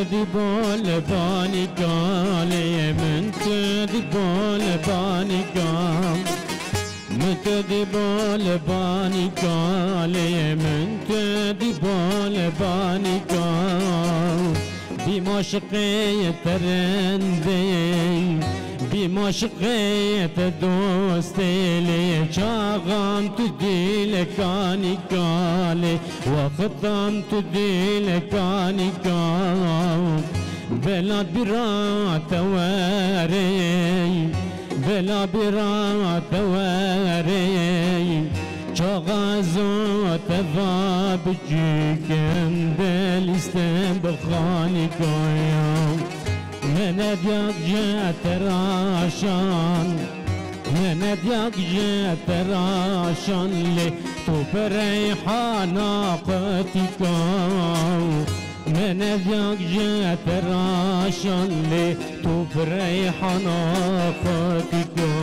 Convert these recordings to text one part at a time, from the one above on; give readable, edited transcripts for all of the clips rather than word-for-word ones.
كذب لباني قالي من كذب لباني قام من كذب لباني قالي من كذب لباني قام بمشقية ترندي بمشقية دوستي لي شاغم تدي لكاني قالي وختم تدي لكاني قام بلا برات واري بلا برات واري شغازو تفا بجيكم دلستم بخاني قايم من اديك جات راشان من اديك جات راشان لي تو بريحانا قتيكا من اديك جات راشان لي تو بريحانا قتيكا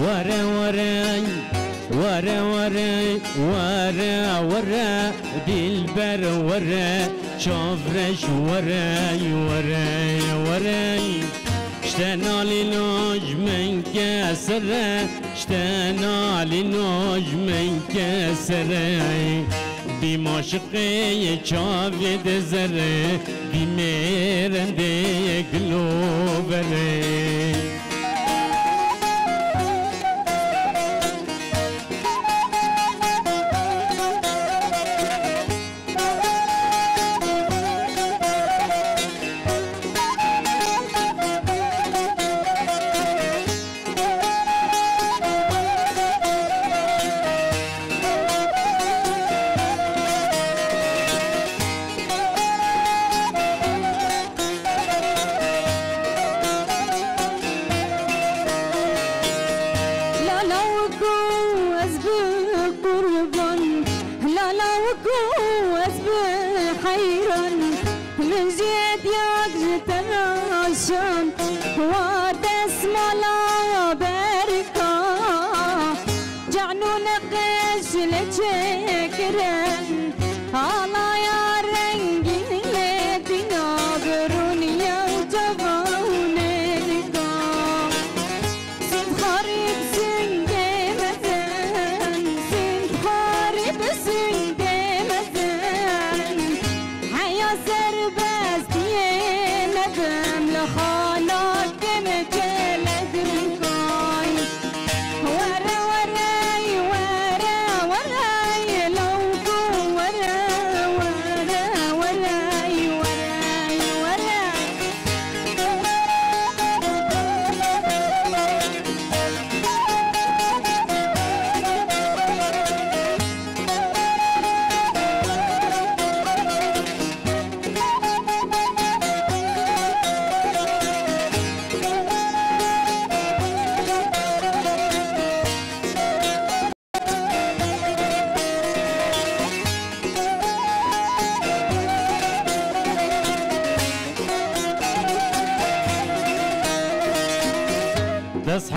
ورا ورا ورا ورا ورا ورا دلبر ورا شافرش ورا ورا ورا اشتنا لنوج من كسرة اشتنا لنوج من كسرة بمشقي شافد زرة بميرندي قلوبري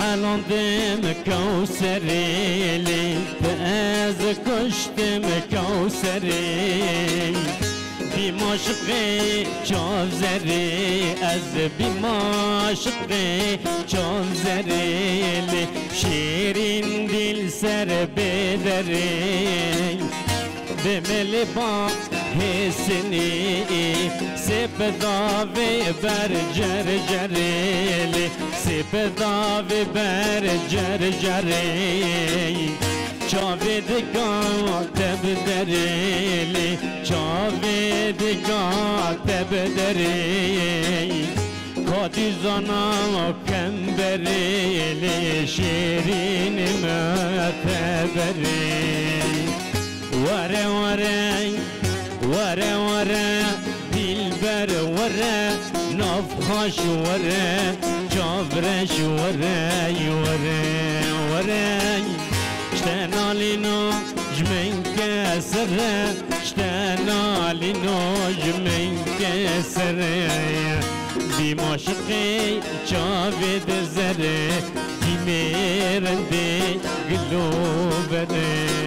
حالون دم كوسري لي فاز كشتم كوسري بمشقي شوف زري از بمشقي شوف زري لي شيرين دل سر بدري بمل با حسني سپداوی بر جر جریلی سپداوی بر جر جریلی چاویدگاه تب دریلی چاویدگاه تب دریلی کادی زنم کم بریلی شیرین متبریلی وره وره وره وره دلبر وره نفخش وره جابرش وره وره وره اشتنالي نوج من كسره اشتنالي نوج من كسره بمشقي جابد زره دميرندي قلوبني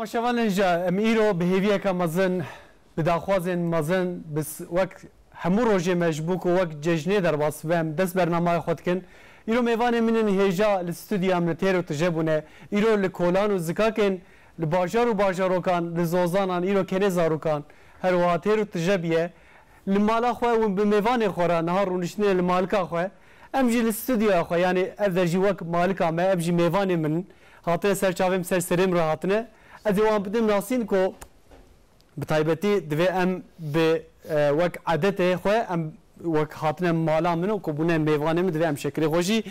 تماشاوان جا امیرو بهیویه که مزن بداخوازن مزن بس وقت همو روزه مجبوک و وقت جشنه در باس وام دست برنامه خود کن ایرو میوان منن هیجا الاستودیو هم نتیرو تجربونه ایرو لکولان و زکاکن لباجار و باجاروکان لزوزانان ایرو کنه زاروکان هر واتیرو تجربیه لمالا خواه و بمیوان خورا نهار رونشنه لمالکا خواه امجی الاستودیو خواه یعنی افدرجی وقت مالکا ما امجی میوان من هاتنه سر چاویم سر سرم را هاتنه ادوان بدم ناسین کو بتایبتی دوی ام به وک عادته خو ام وک هاتنه مالا منو کو بونه میوانه من دوی ام شکری خوشی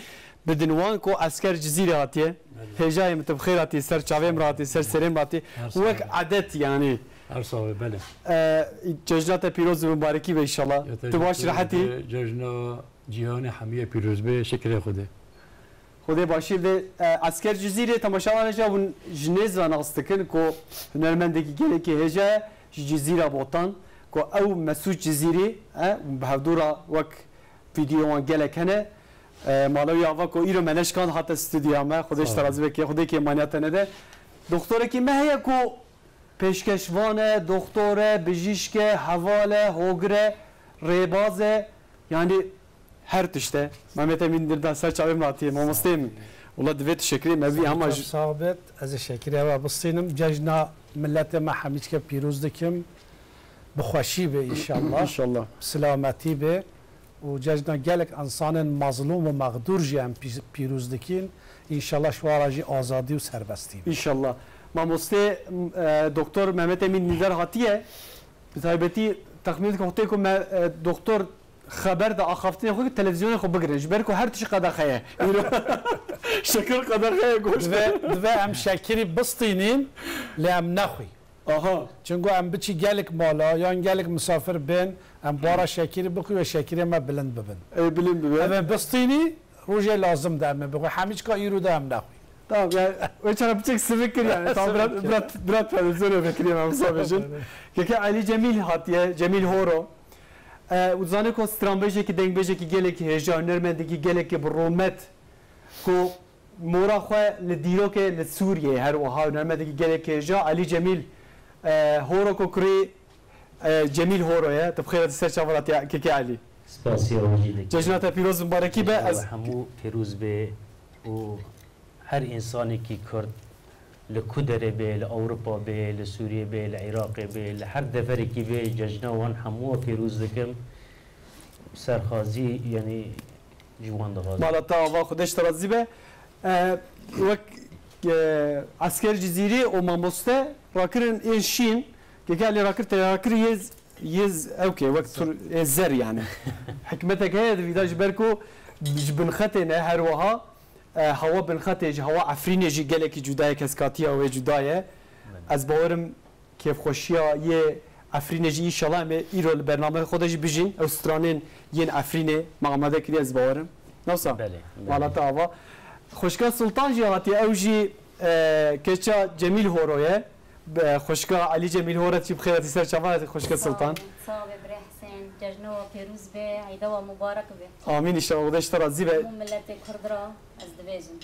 بدنوان کو اسکر جزیره هاتیه هجای متبخیراتی سر چاویم راتی سر سرم راتی وک عادت یعنی ارسال بله جشنات پیروز مبارکی به ان شاء الله تو باش راحتی جشن جهان حمیه پیروز به شکر خوده خدای باشید اسکر جزیره تماشاوان جابون جنیز و ناستکن کو هنرمندگی گله که هجا جزیره بوتان کو او مسعود جزیره بهدورا وک ویدیو وان گله کنه مالوی آوا کو ایرو منش کان حتی استودیو ما خودش ترازی بکی خدای که مانیت نده دکتر کی مهیا کو پیشکشوانه دکتر بجیشک حواله هوگره ریبازه یعنی هر تشته محمد امین در سر چاویم راتی ما مستیم والله دویت شکری مبی همه ثابت از شکری و بستینم جشن ملت ما همیشه که پیروز دکیم بخوشی به ان سلامتی به و جشن گلک انسان مظلوم و مقدور جام پیروز دکین ان شوارجی آزادی و سربستی ان ما مسته دکتر محمد امین نظر هاتیه بتایبتی تخمین کنته که دکتر خبر ده آخافتین خود تلویزیون خود بگیرنش برکو هر تیش قدر خیه شکر قدر خیه گوش دوه هم شکری بستینین لیم نخوی چونگو هم بچی گلک مالا یا گلک مسافر بین هم بارا شکری بخوی و شکری ما بلند ببین بلند ببین اما بستینی روژه لازم ده همه بخوی همیچ که ایرو ده هم نخوی tamam yani öyle bir tek sıvıkır yani tam biraz televizyonu bekliyorum ama sabahın ki Ali Cemil hatiye Cemil Horo uzanı ko strambeje ki dengbeje ki gele ki heja önermende ki gele ki bromet ko mora xwe li dîrokê li Sûriyê her wiha önermende ki gele ki heja Ali Cemil Horo ko kurê Cemil Horo ya tebxêr ser çavarat ya ki Ali spasiya wajî cejnata pîroz mübareki be ez hemû pîroz be û her insanekî Kurd li ku derê bê li Ewropa bê li Sûriye bê li Iraqê bê li her deverekî bê cejna wan hemû pîroz dikim serxwazî yanî ji wan dixwazim malata ava xudeş terazî be wek asker cizîrî û mamoste rakirin ên şîn gelê rakir te rakir yez evkê wek tur zer yani hikmetek heye divîda ji ber ku ji bin xetê ne her wiha هوا بالخطه هوا عفرینه جی گله کی جدای کسکاتیا و جدایه از باورم کیف خوشیا یه عفرینه جی ان شاء الله می ایرو برنامه خودش بجین استرانین ین عفرینه مقامده کلی از باورم نوسا مالتا هوا خوشکا سلطان جی هاتی او جی کچا جمیل هورویه خوشکا علی جمیل هورت چی بخیرتی سر چوانت خوشکا سلطان جشنو پیروز به عید و مبارک به آمین ان شاء الله خودش ترازی به ملت کرد را از دویجن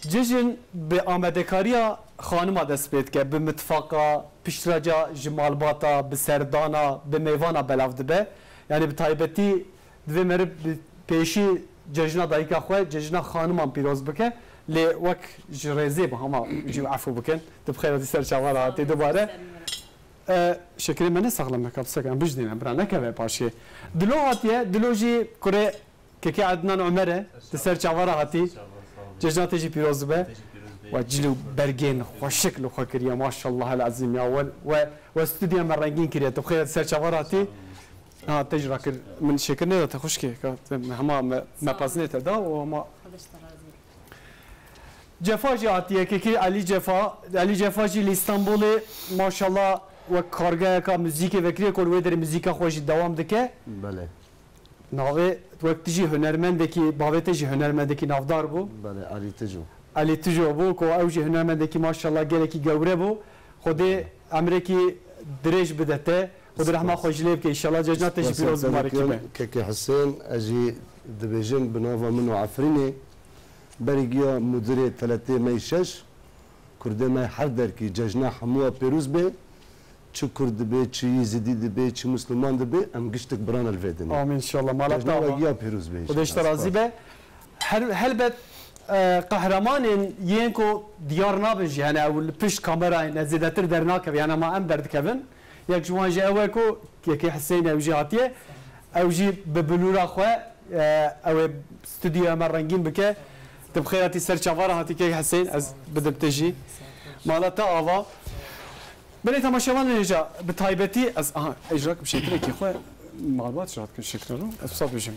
جشن به آمدکاریا خانم دست پید که به متفاقا پیشرجا جمالباتا به سردانا به میوانا بلاف دبه یعنی به تایبتی دوی مره پیشی جشن دایکا خواه جشن خانم هم پیروز بکه لی وک جریزی به همه جو عفو بکن تو بخیر دی سر چوار هاتی دوباره شکری من ساغلم مکاب سکم بجدیم برا نکوه پاشی دلو هاتیه دلو جی کره که عدنان عمره دسر چوارا هاتی جشنات جی پیروز به و جلو برگین و شکل و خکریه ماشاءالله العظیم یا و استودیو مرنگین کریه تو بخیر دسر چوارا هاتی تجربه کر من شکر نه تخوش که همه مپازنه تدا و ما جفا جی هاتیه که علی جفا جی استانبول ماشاءالله و کارگاه کا موزیک وکری کل و در موزیک خوش دوام دکه بله ناوی وقتی جی هنرمند کی باوت جی هنرمند کی نافدار بو بله علی تجو بو کو او جی هنرمند کی ماشاءالله گله کی گوره بو خود امریکی درج بدته خود رحمه خوش لیب که ان شاء الله جنات جی پیروز مبارکی به که حسین اجی دبیجن بنوفا منو عفرینه برگیا مدیریت 3 می 6 کرده ما هر درکی جشن همه پیروز به چه کرد به چه یزیدی به چه مسلمان به ام گشتک بران الفیدن آمین ان شاء الله مالك جشن پیروز به ودش ترازی به هل بد قهرمان ينكو ديار نابج يعني او البش كاميرا نزيدتر درناك يعني ما ام برد كفن ياك جوان جي اوكو كي حسين او جاتيه او جي ببلورا خو او استوديو مرنجين بك تبخيراتي سر شفاره هاتي كي حسين از بدب تجي مالتا افا بني تماشاوان نجا بتايبتي از اجراك بشكل كي خو معلومات شرط كل شكل ابسط بجم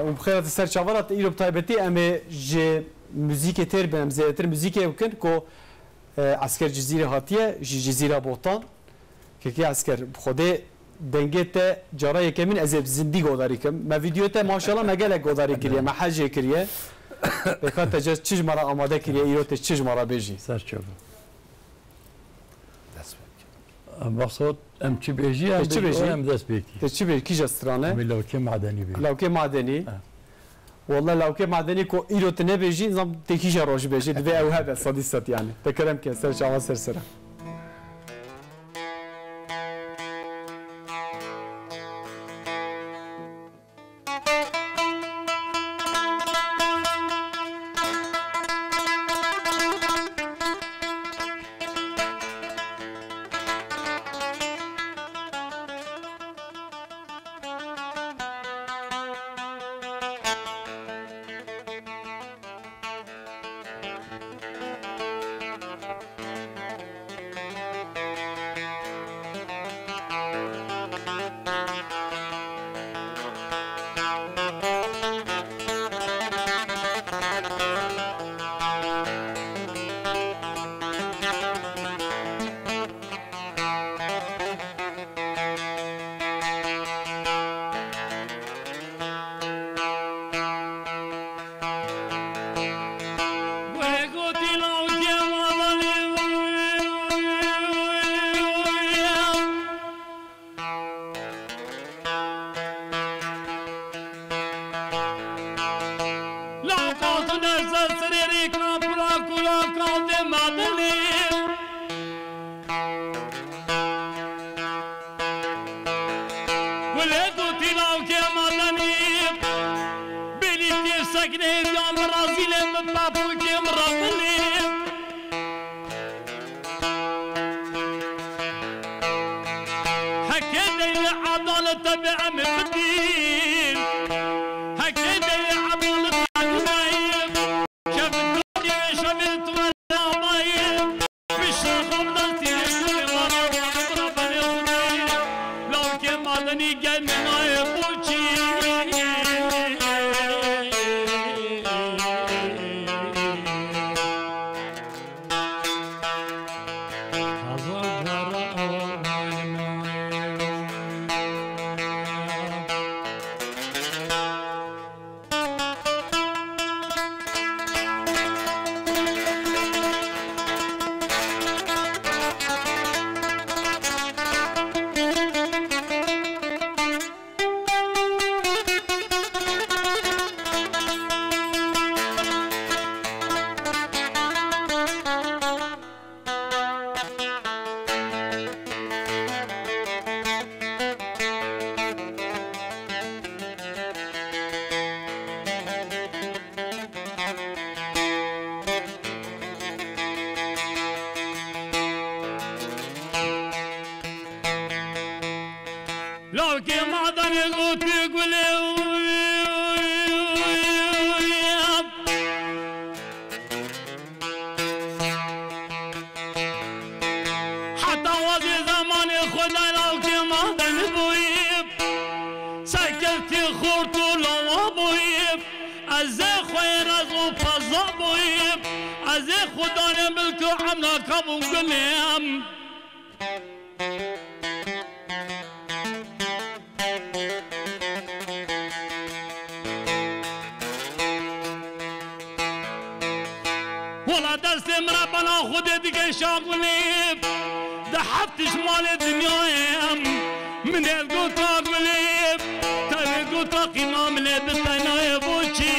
وبخيرات سر شفاره ايرو بتايبتي امي جي موزیک تر بهم زیاتر موزیک وکن کو عسكر جزیره هاتیه جزیره بوتان که عسكر خوده دنگت جارای کمین از زندگی گذاری کم ما ویدیو ته ماشاءالله مگل گذاری کریه ما حج کریه بخاطر تجس چیز مرا آماده کریه ایرو ته چیز مرا بيجي سر چوب مقصود ام چی بیجی ام دست بیکی چی بیجی کی جسترانه لوکه معدنی بی لوکه معدنی والله لو كان معدني كو ايرو تنبيجي نظام تكيجا روج بيجي دبي او هذا صديست يعني تكرم كسر شاوا سرسره ولا دست مربنا خود دیگه شاغلی ده حفتش مال دنیایم من الگو تاغلی تا الگو تا قیمام لی بستنای بوچی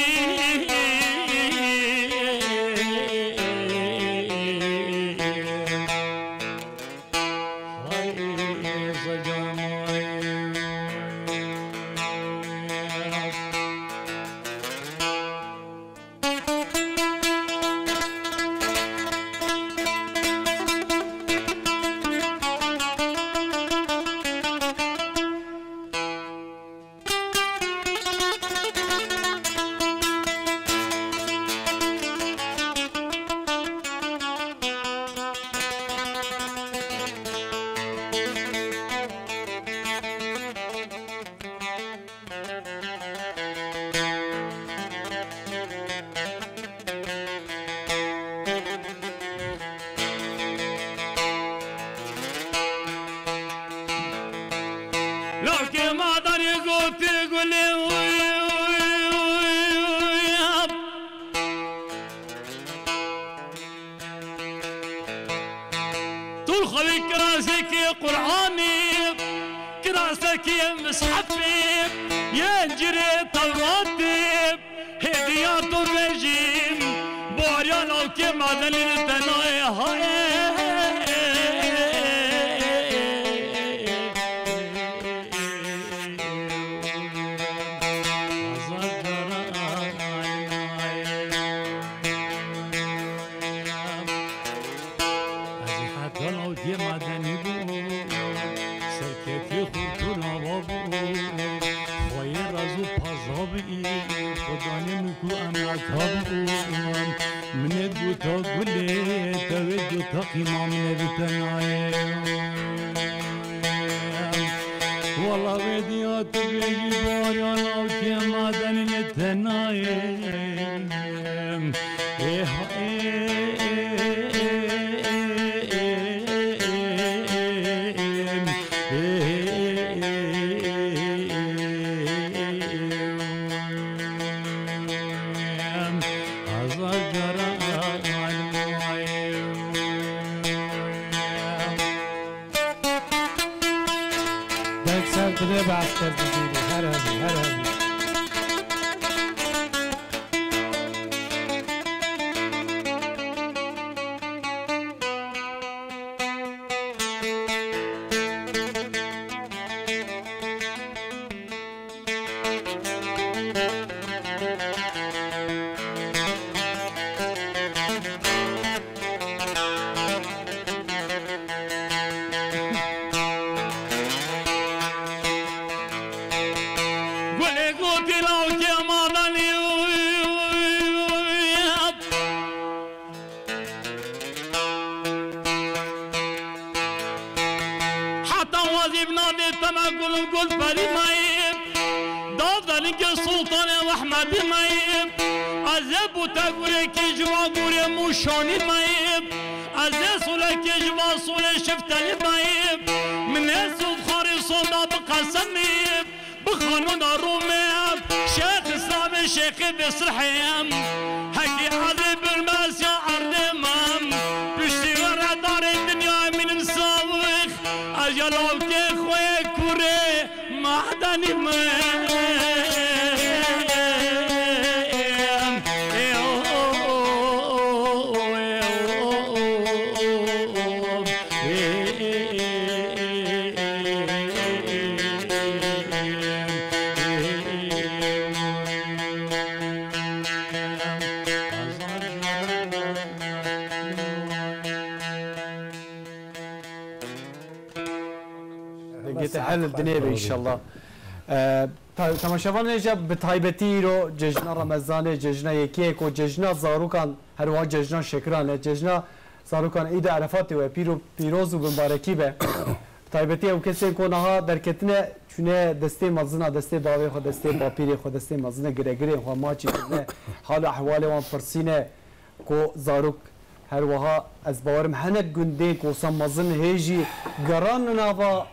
حل الدنيا ان شاء الله. تماشاوان نجا بتایبتی رو جشن رمضان جشن یکیک و جشن زاروکان هر واحد جشن شکرانه جشن زاروکان عید عرفات و پیروز و مبارکی به تایبتی او کسی که نها در کتنه چونه دسته مزنا دسته باوی خود دسته باپیری خود دسته مزنا گرگری و ما چی کنه حال احوال وان پرسینه کو زاروک هر وها از باورم هنگ گنده کو سم مزن هیجی گران نوا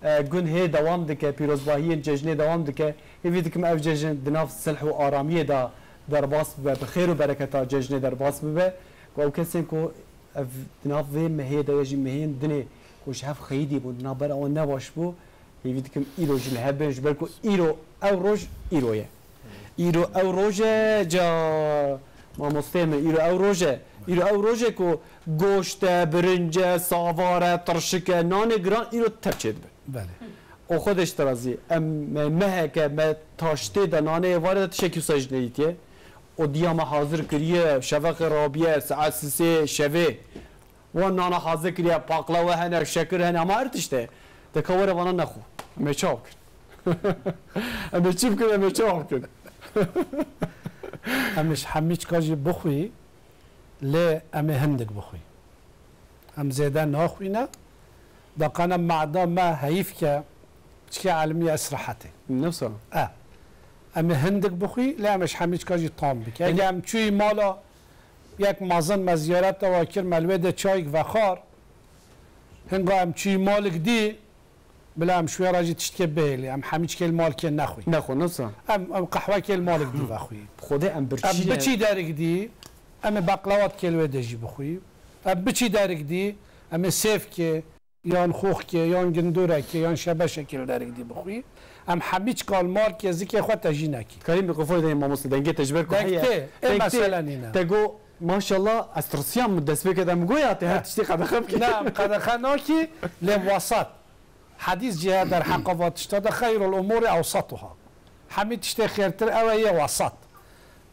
گنه دوام دکه پیروزباهی جشن دوام دکه هیوی دکم اف جشن دناف صلح و آرامی دا در باس به بخیر و برکت جشن در باس به و او کسی کو دناف و مهی دا یجی مهین دنه کوش هف خیدی بود نابر آن نباش بو هیوی دکم ایرو جل هبنش بلکو ایرو او روز ایرویه ایرو او روز جا ما مستمر ایرو او روزه که گوشت برنج ساواره ترشک نان گران ایرو تبچید بله او خودش ترازی مه که ما تاشته دنانه وارد شکی سجنیتیه و دیام حاضر کریه شفق رابیه ساعت 3 شوه و نان حاضر کریه باقلوا هنه شکر هنه اما ارتشته تکوره وانا نخو اما چاو کن اما چی بکن اما چاو کن امش حمیچ کاجی بخوی لی امه هندک بخوی ام زیده ناخوی نه دقیقا معدا ما حیف که چی علمی اسرحته نفسه امه هندک بخوی لی امش حمیچ کاجی طام بک اگه ام چوی مالا یک مازن مزیارت واکر ملوه چایک و خار هنگا ام چوی مالک دی بلا ام شوی راجی تشتکه بیلی ام حمیچ که المال که نخوی نفسه ام قهوه که المالک دی بخوی خوده ام بچی دارک دی ام بقلاوات کلوه دجی بخوی ام بچی دارک دی ام سیف که یان خوخ که یان گندوره که یان شبه شکل دارک دی بخوی ام حمیچ کال مال که زیکه خود تجی نکی کریم بقفای دیم ماموس دنگه تجبر که دکته این مثلا اینه تگو ماشاءالله استرسیام دست بکد ام گویا ته تشتی قدخم که نه قدخه ناکی لوسط حدیث جهه در حقوات اشتاد خیر الامور اوسطها حمید تشتی خیرتر اوه وسط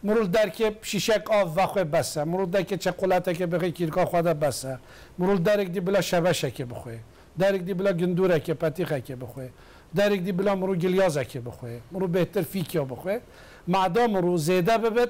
مرول درک شیشک آف وخوی بسه مرول درک چقلاته که بخوی کیرکا خواده بسه مرول درک دی بلا شبشه که بخوی درک دی بلا گندوره که پتیخه که بخوی درک دی بلا مرول گلیازه که بخوی مرول بهتر فیکیا بخوی معدا مرول زیده ببد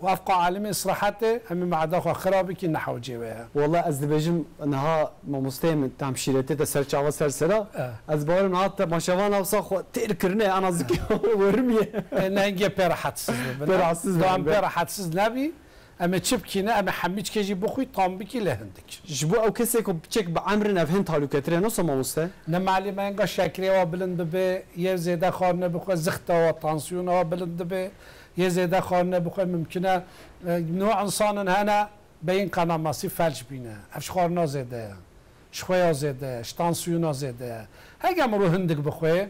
وافق عالم اصلاحاته همین معدا خو خرابی که نحو جوه والله از دبجم انها ما مستهم تمشيرته تسر چاوا سر سرا از بار نهات ماشوان اوسا خو تیر کرنه انا زکی ورمیه ننگه پر حدسز دام پر حدسز نبی اما چپ کینه اما حمیچ کجی بخوی طام بکی لهندک جبو او کسی که چک به امر نفهن تعلق تره نو ما مسته نه معلم انگا شکری و بلند به یه زیده خارنه بخو زخت و تانسیون و بلند به یه زیده خارنه بخواه ممکنه نوع انسان هنه به این قناماسی فلج بینه افش خارنا زیده شخویا زیده شتانسیونا زیده اگه مرو هندک بخواه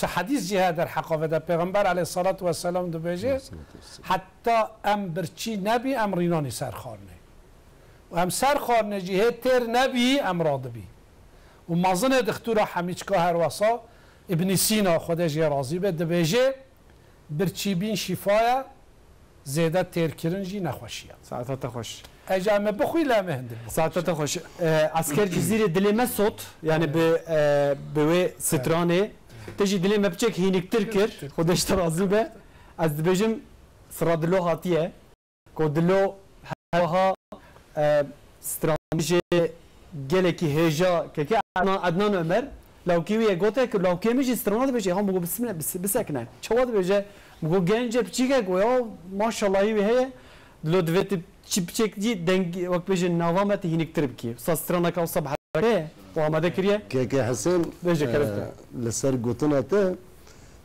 حدیث جهه در حقاوه در پیغمبر علیه الصلاة و السلام دو بیجه حتی ام برچی نبی ام رینانی سر خارنه و ام سر خارنه جهه تر نبی ام راده بی و مازن دختورا حمیچکا هر واسا ابن سینا خودش یه رازی به دو بیجه برچی بین شفایا زیده تیر کرنجی نخوشیه ساعتها خوش اجامه بخوی لامه هنده ساعتها خوش اسکر جزیره دلمه صوت یعنی به سترانه تجي دلي ما بتشك هينك تركر خدش ترازي به از بجم سرادلو هاتيه كودلو هاها استراتيجي جلكي هيجا كي عدنان عمر لو كيوي غوتك لو كيمش استرانات بيجي هم بقول بسم الله بسكنه شواد بيجي بقول جنجه بتشيكا جو ما شاء الله هي دلو دوت تشيك دي دنگ وقت بيجي نوامه هينك تربكي استرانا كاو صبح و آماده کریه که حسین لسر گوتنا ته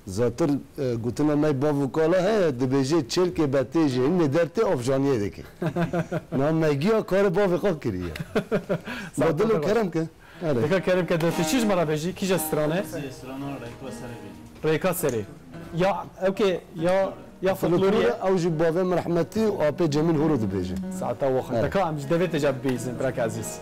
زاتر گوتنا نای با وکاله ها دبیجه چل که باتیجه این ندرته افجانیه دکی نام مگیا کار با وکال کریه بدلو کرم که دکا کرم که دستی چیز مرا بجی کیش استرانه استرانا ریکا سری یا اوکی یا فلوریه او جی باوه مرحمتی و آپی جمیل هورو دبیجه ساعتا وقت دکا امش دویت جاب بیزن برک عزیز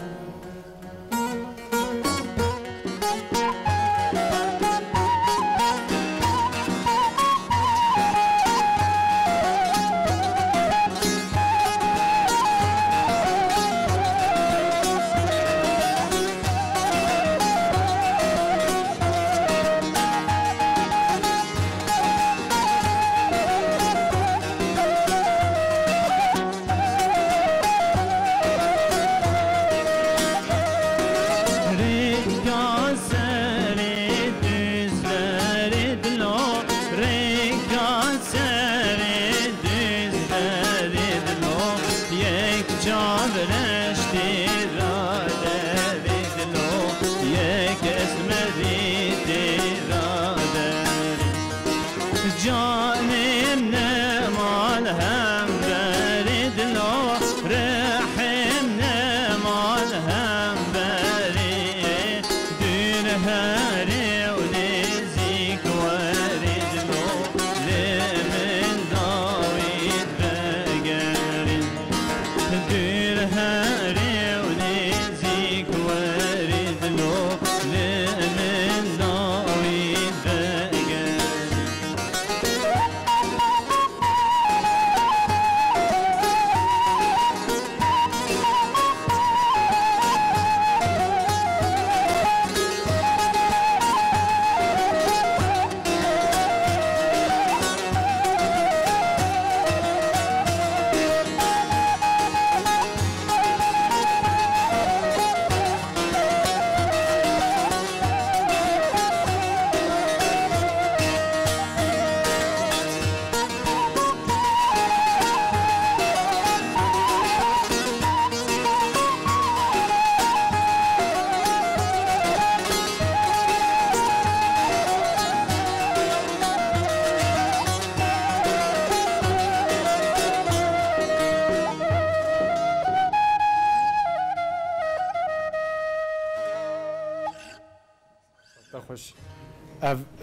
خوش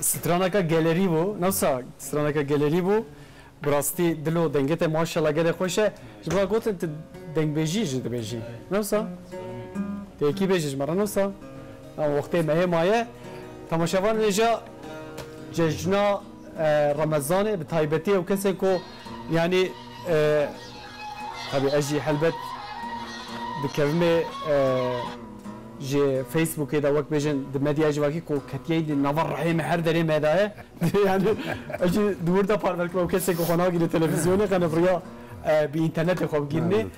سترانه که گالری بو نفسا سترانه که گالری بو براستی دلو دنگت ماشاءالله گله خوشه جبرا گفت انت دنگ بیجی جد بیجی نفسا تیکی بیجی مرا نفسا وقتی مایه تماشاوان نجا جشنا رمضان بتایبتی و کسی کو یعنی طبعا اجي حلبت بكلمه جي فيسبوك اذا وقت بيجن دمدي اجي واكي كو كتيي دي نظر رحيم حر دري مدايه يعني اجي دور دا بارك لو كسي كو خناغي التلفزيون كان فريا بانترنت خو جيني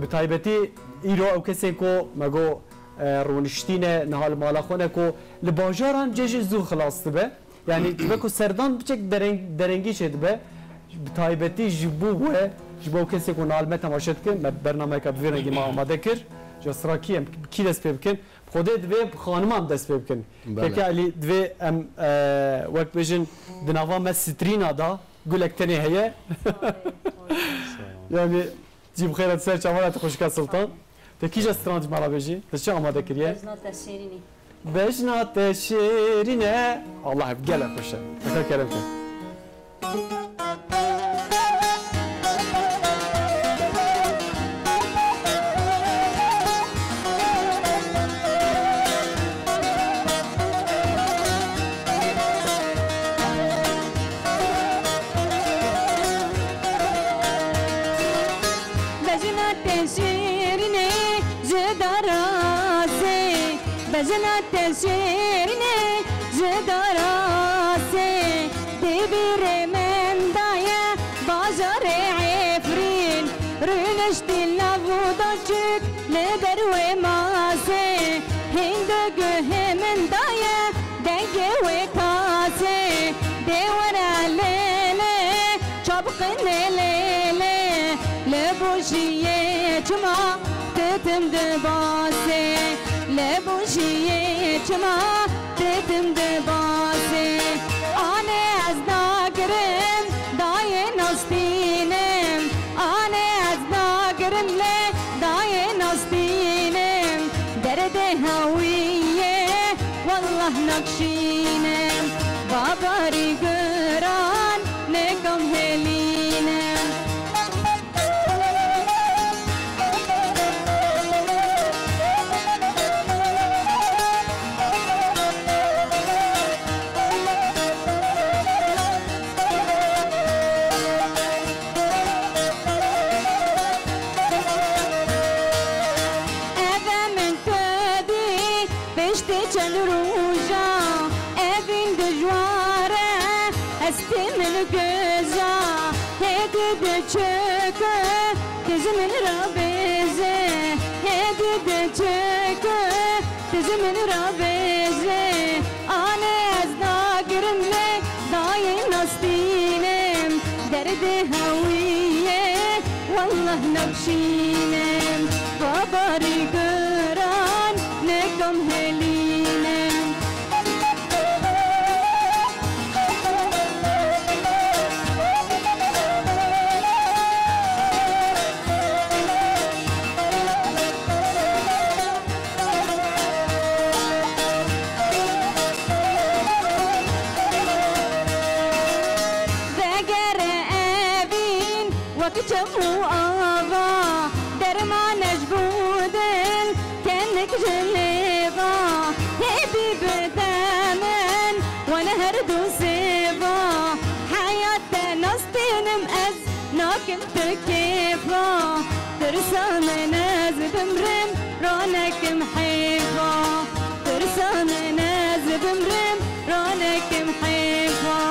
بتايبتي ايرو او كسي كو ماغو رونشتينه نهال مالا خونه كو لباجاران جيجي زو خلاص تبه يعني تبكو سردان بچك درنگي شد به بتايبتي جبو جبو کسی که نالمه تماشا کن برنامه که بویرنگی ما آماده کرد جسرا کی دست پی بکن خوده دوی خانم هم دست پی بکن که علی دوی وقت بجن دنوا ما سترینا دا گلک تنی هیه یعنی جیب خیرت سر چمالت خوشکا سلطان تکی جسترانج مرا بجی تشی آماده کریه بجنات شیرینه الله بگله خوشه تکا کرم کن بجنات شیرینه جداراسه دبیر من دایه بازار عفرین رنشتی لبودا چک لدر و ماسه هندگه من دایه دنگه و کاسه دیوره لیله چابق لیله لبوشیه چما تتم دباسه لبوشیه چما تتم دباسه آنه از ناگرم دای نستینم آنه از ناگرم لی دای نستینم درد هویه والله نقشینم باباری گران نکم هلینم çöke dizimin rabeze hedi de çöke dizimin rabeze ane az nagirimle dayin nastinem derdi haviye wallah nakşinem babari göran nekam helinem جمو آوا درمانش بودن کنک جلوا هبی بدمن وانا هر دو سوا حیات نستینم از ناکم تکیفا ترسان ناز بمرم رانکم حیفا ترسان ناز بمرم رانکم حیفا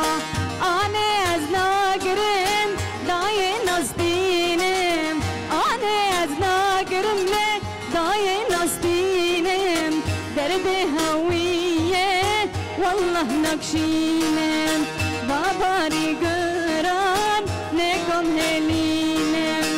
آنه از ناگرم دای نستینم آنه از ناگرم لی دای نستینم درد هویه والله نکشینم باباری گران نکم هلینم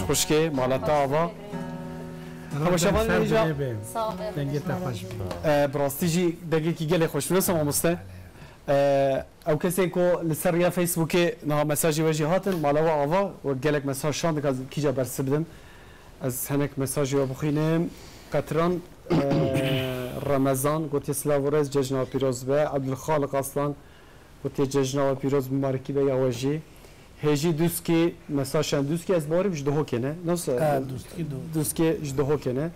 خوشکه مالتا آوا خوشبان اینجا دنگی تخش براستی جی دقیقی کی گله خوش بنوسم آمسته او کسی که لسریا فیسبوک نه مساجی وجه هاتن مالا آوا و گلک مساج شاند که کی جا برس بدم از هنک مساجی و بخینم قطران رمضان گوتی سلاورز جشن پیروز به عبدالخالق اصلا گوتی جشن پیروز مبارکی به یاوجی هجی دوسکی مساجن دوسکی از باری بجده ها کنه نفس دوسکی جده ها کنه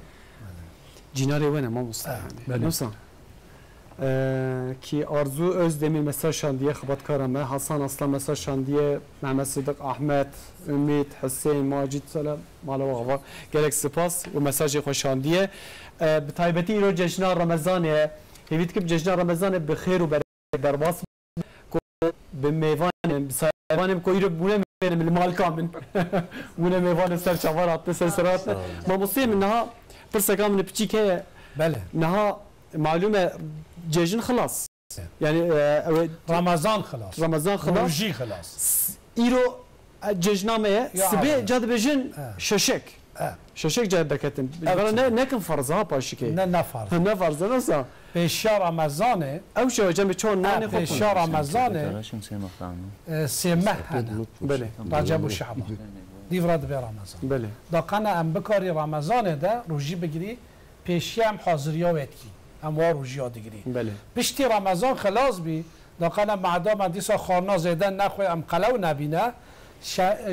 جیناری ونه ما مستعمل نفسا کی آرزو özdemir mesaj şandiye xabatkarame Hasan Aslan mesaj şandiye Mehmet Sıdık Ahmet Ümit Hüseyin Macit selam malava var gerek spas ve mesajı xoşandiye bi taybeti iro cejna Ramazaniye hevit ki cejna Ramazaniye bi xeyr ve bereket derbas bi meyvanem bi sayvanem ko iro bune benim mal kamin bune meyvan ser çavar attı ser serat ma musim inha persekam ne piçike بله نها معلومه جيجن خلاص يعني رمضان خلاص رمضان خلاص روجي خلاص ايرو جيجنامه سبي جاد بيجن ششك ششك جاد دكتن انا نكن فرضها باشكي نه فرض نه فرض نسا به شهر رمضان او شو جنب چون نه به شهر رمضان سمه بله رجب و شعبان دیورد به رمضان بله دا قنا ام بکاری رمضان ده روجی بگیری پیشی هم حاضری ها ویدکی هم وار روژی ها دیگری بله پشتی رمضان خلاص بی داخل معدام دیسا خارنا زیدن نخواه هم قلو نبینه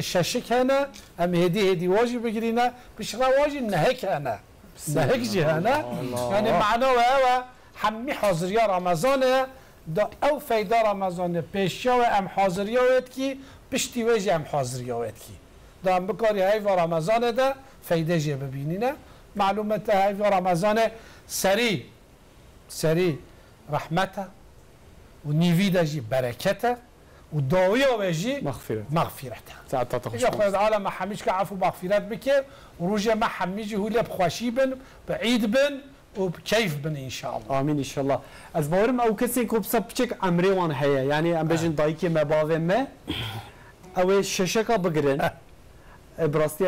ششک هنه هم هدی واجی بگیرینه پیش واجی نهک هنه نهک جی هنه یعنی معنا و همی حاضری ها رمضانه دا او فیده رمضانه پیشی ها هم حاضری ها ویدکی پشتی واجی هم حاضری ها ویدکی دا هم بکاری هایی و رمضانه ده فیده جی ببینینه معلومة هاي رمضان سري رحمته ونيفيدا جي بركته وداوية ويجي مغفرته ساعتها تخش يا خويا العالم ما حميش كعفو مغفرات بك وروجا ما حميجي هو اللي بخوشي بن بعيد بن وبكيف بن ان شاء الله امين ان شاء الله از باورم او کسی کو بسبچک عمري وان هيا يعني ام بجن دايكي ما باوه ما او ششكا بگرن براستی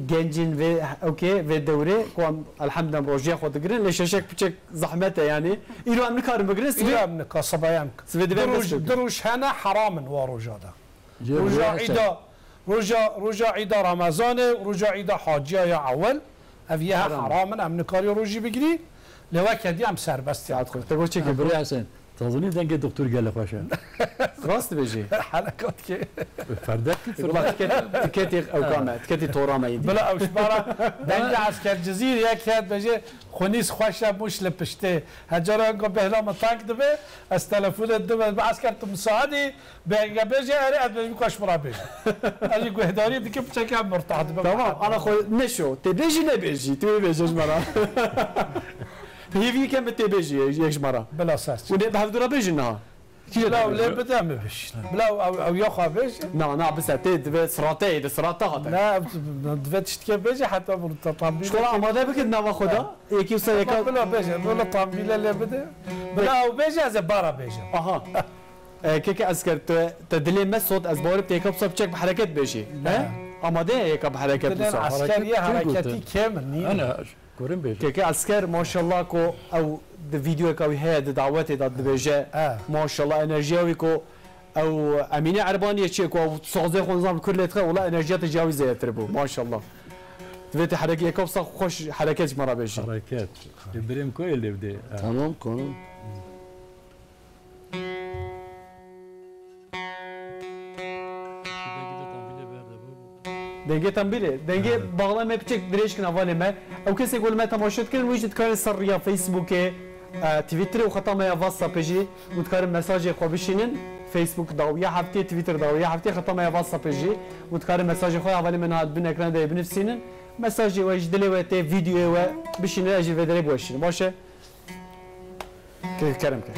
گنجین و اوکی و دوره کوم الحمد لله روجی خود گرین لششک بچک زحمته یعنی ایرو امن کار بگرین ایرو امن کاسبایم دروش هنا حرام و روجا ده روجا عيدا رمضان روجا عيدا حاجيه يا اول افيها حرام امن کاری روجی بگیری لوکدی هم سربستی عاد خود تقول چه بري حسن تظني دنگ دكتور قال لك واشا راست بيجي حلقات كي فردك والله تكتي او كامه تكتي تورا يدي بلا او شبارا دنگ عسكر جزيره يك هاد بيجي خنيس خوشه مش لبشته هجرا انكو بهلام تانك دبه از تلفون دبه بعسكر مساعدي بيجي اريد بيجي كاش مرا بيجي اجي قهداري ديك بشكل مرتاح تمام انا خو نشو تبيجي نبيجي تبيجي جمره هيفي كم تبيجي يك مرة بلا ساس ودي بحضر بيجنا لا لا بدا ما بيش بلا او ياخا بيش نا بس تي سراتي سراتا هذا لا دفتش تك بيجي حتى طامبيل شو ما ده بك نوا خدا يكي سيك بلا بيجي بلا طامبيل اللي بدا بلا او بيجي از بارا بيجي اها كيك اسكر تدلي مسود از بار تيك اب سبچك بحركه بيجي ها اماده هيك بحركه بس عسكريه حركتي كامل انا كورن بيجي كيك عسكر ما شاء الله كو او فيديو كوي هي دعوتي ضد بيجي ما شاء الله انرجيوي كو او امينه عربانيه تشيكو او صوزي خنظام كل والله انرجيات تجاوز تربو ما شاء الله تبيتي حركه كوبصه خوش حركات مره بيجي حركات بريم كوي اللي بدي تمام كونم دنگه تنبیله دنگه باغلا ما بچک دریش کن اول ما او کسی گول ما تماشات کردن وجد کار سر یا فیسبوک توییتر و خطا ما واتساپ جی ود کار مساج خو بشینن فیسبوک داویه هفته توییتر داویه هفته خطا ما واتساپ جی ود کار مساج خو اول من هاد بن اکران ده بنفسینن مساج وجد له و ته ویدیو و بشینن اجی ودره بوشین باشه که کرم که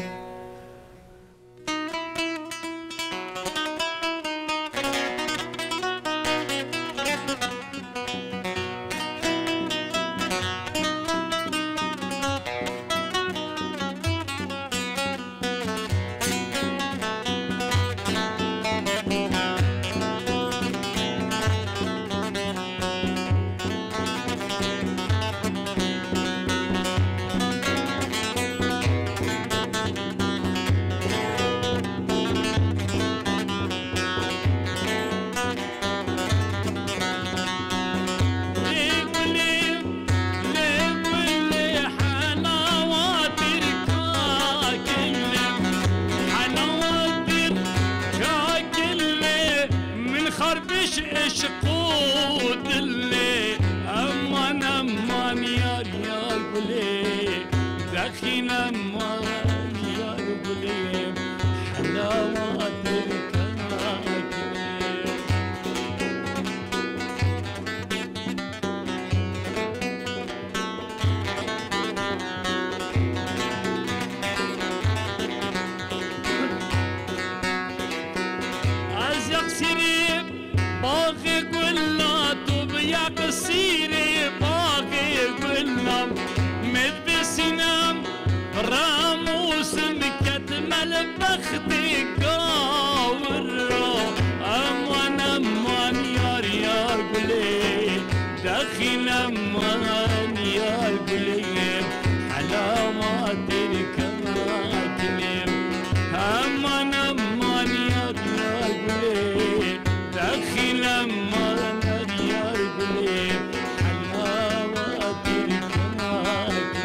قلي دخينا مان يا قلي حلاوات باغي قلنا طبيع قصيري باغي قلنا مد سنام راموس مكتمل بختي قاور امان امان يار يا قلي دخل امان يا قلي حلاوات الكواكب امان امان يا قلي دخل امان يا قلي حلاوات الكواكب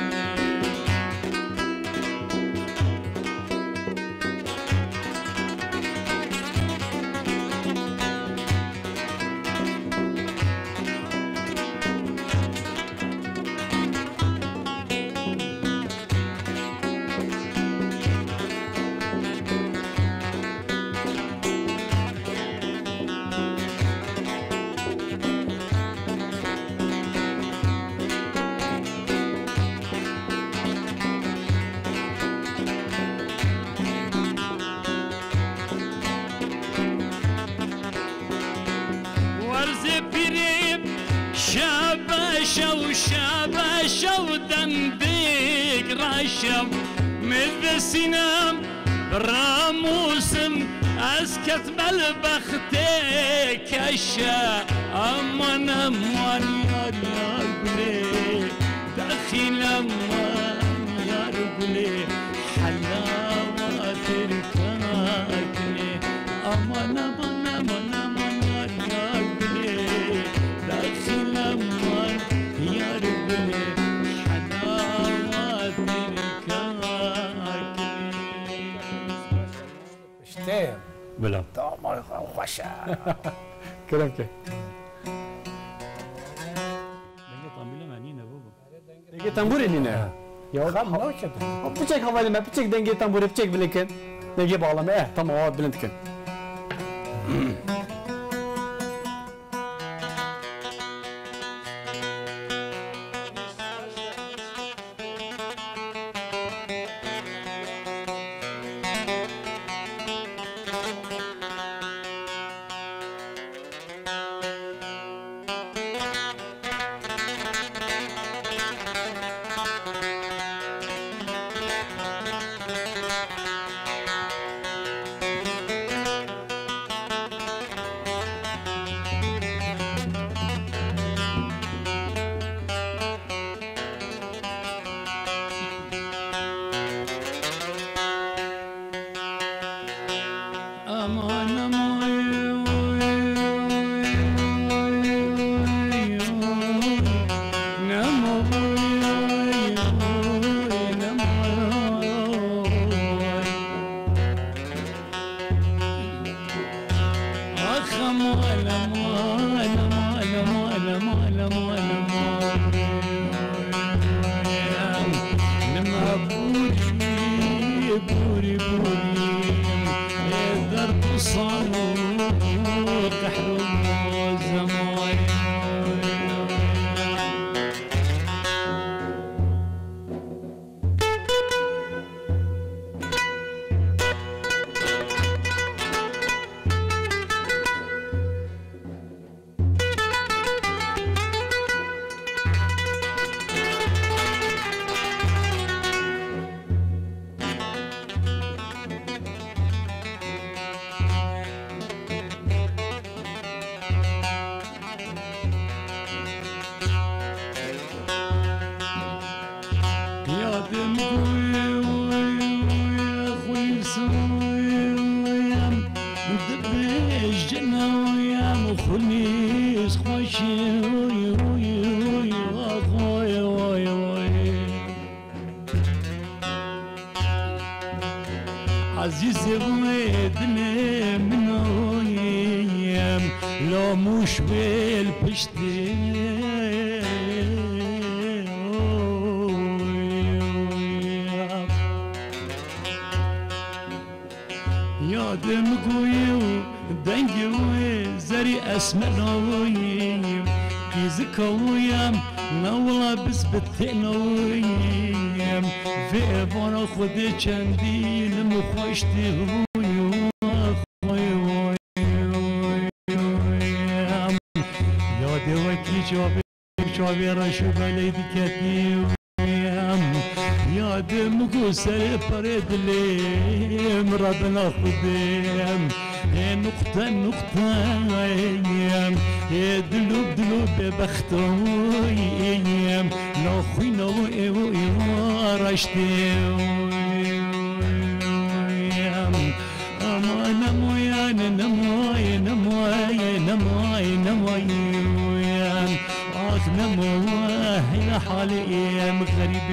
شو دنديك راشم مثل سنام براموسم اسكت بالبختك الشا امان امان يا رجلي دخل امان يا رجلي حلاوة الكاكلي امان امان امان امان يا رجلي دخل امان يا رجلي حلاوة الكاكلي اشتاق بلا طعم خوشة كلام كده دنگه تنبوری نینه یا خم ناکده بچک حوالی ما بچک دنگه تنبوری بچک بلکن دنگه bağlama tamam o بلند کن اسمنويم قيزكويم نولا بس بتنويم في ابونا خدي چندين مخوشتي يادي وكي جوابي رشو بليدي كتيم يادي مقوسر بريد ليم ربنا خديم نقطة دلوب ببختويم ناخوي نوي رشتيم أما نموي آخ نموي حالي غريب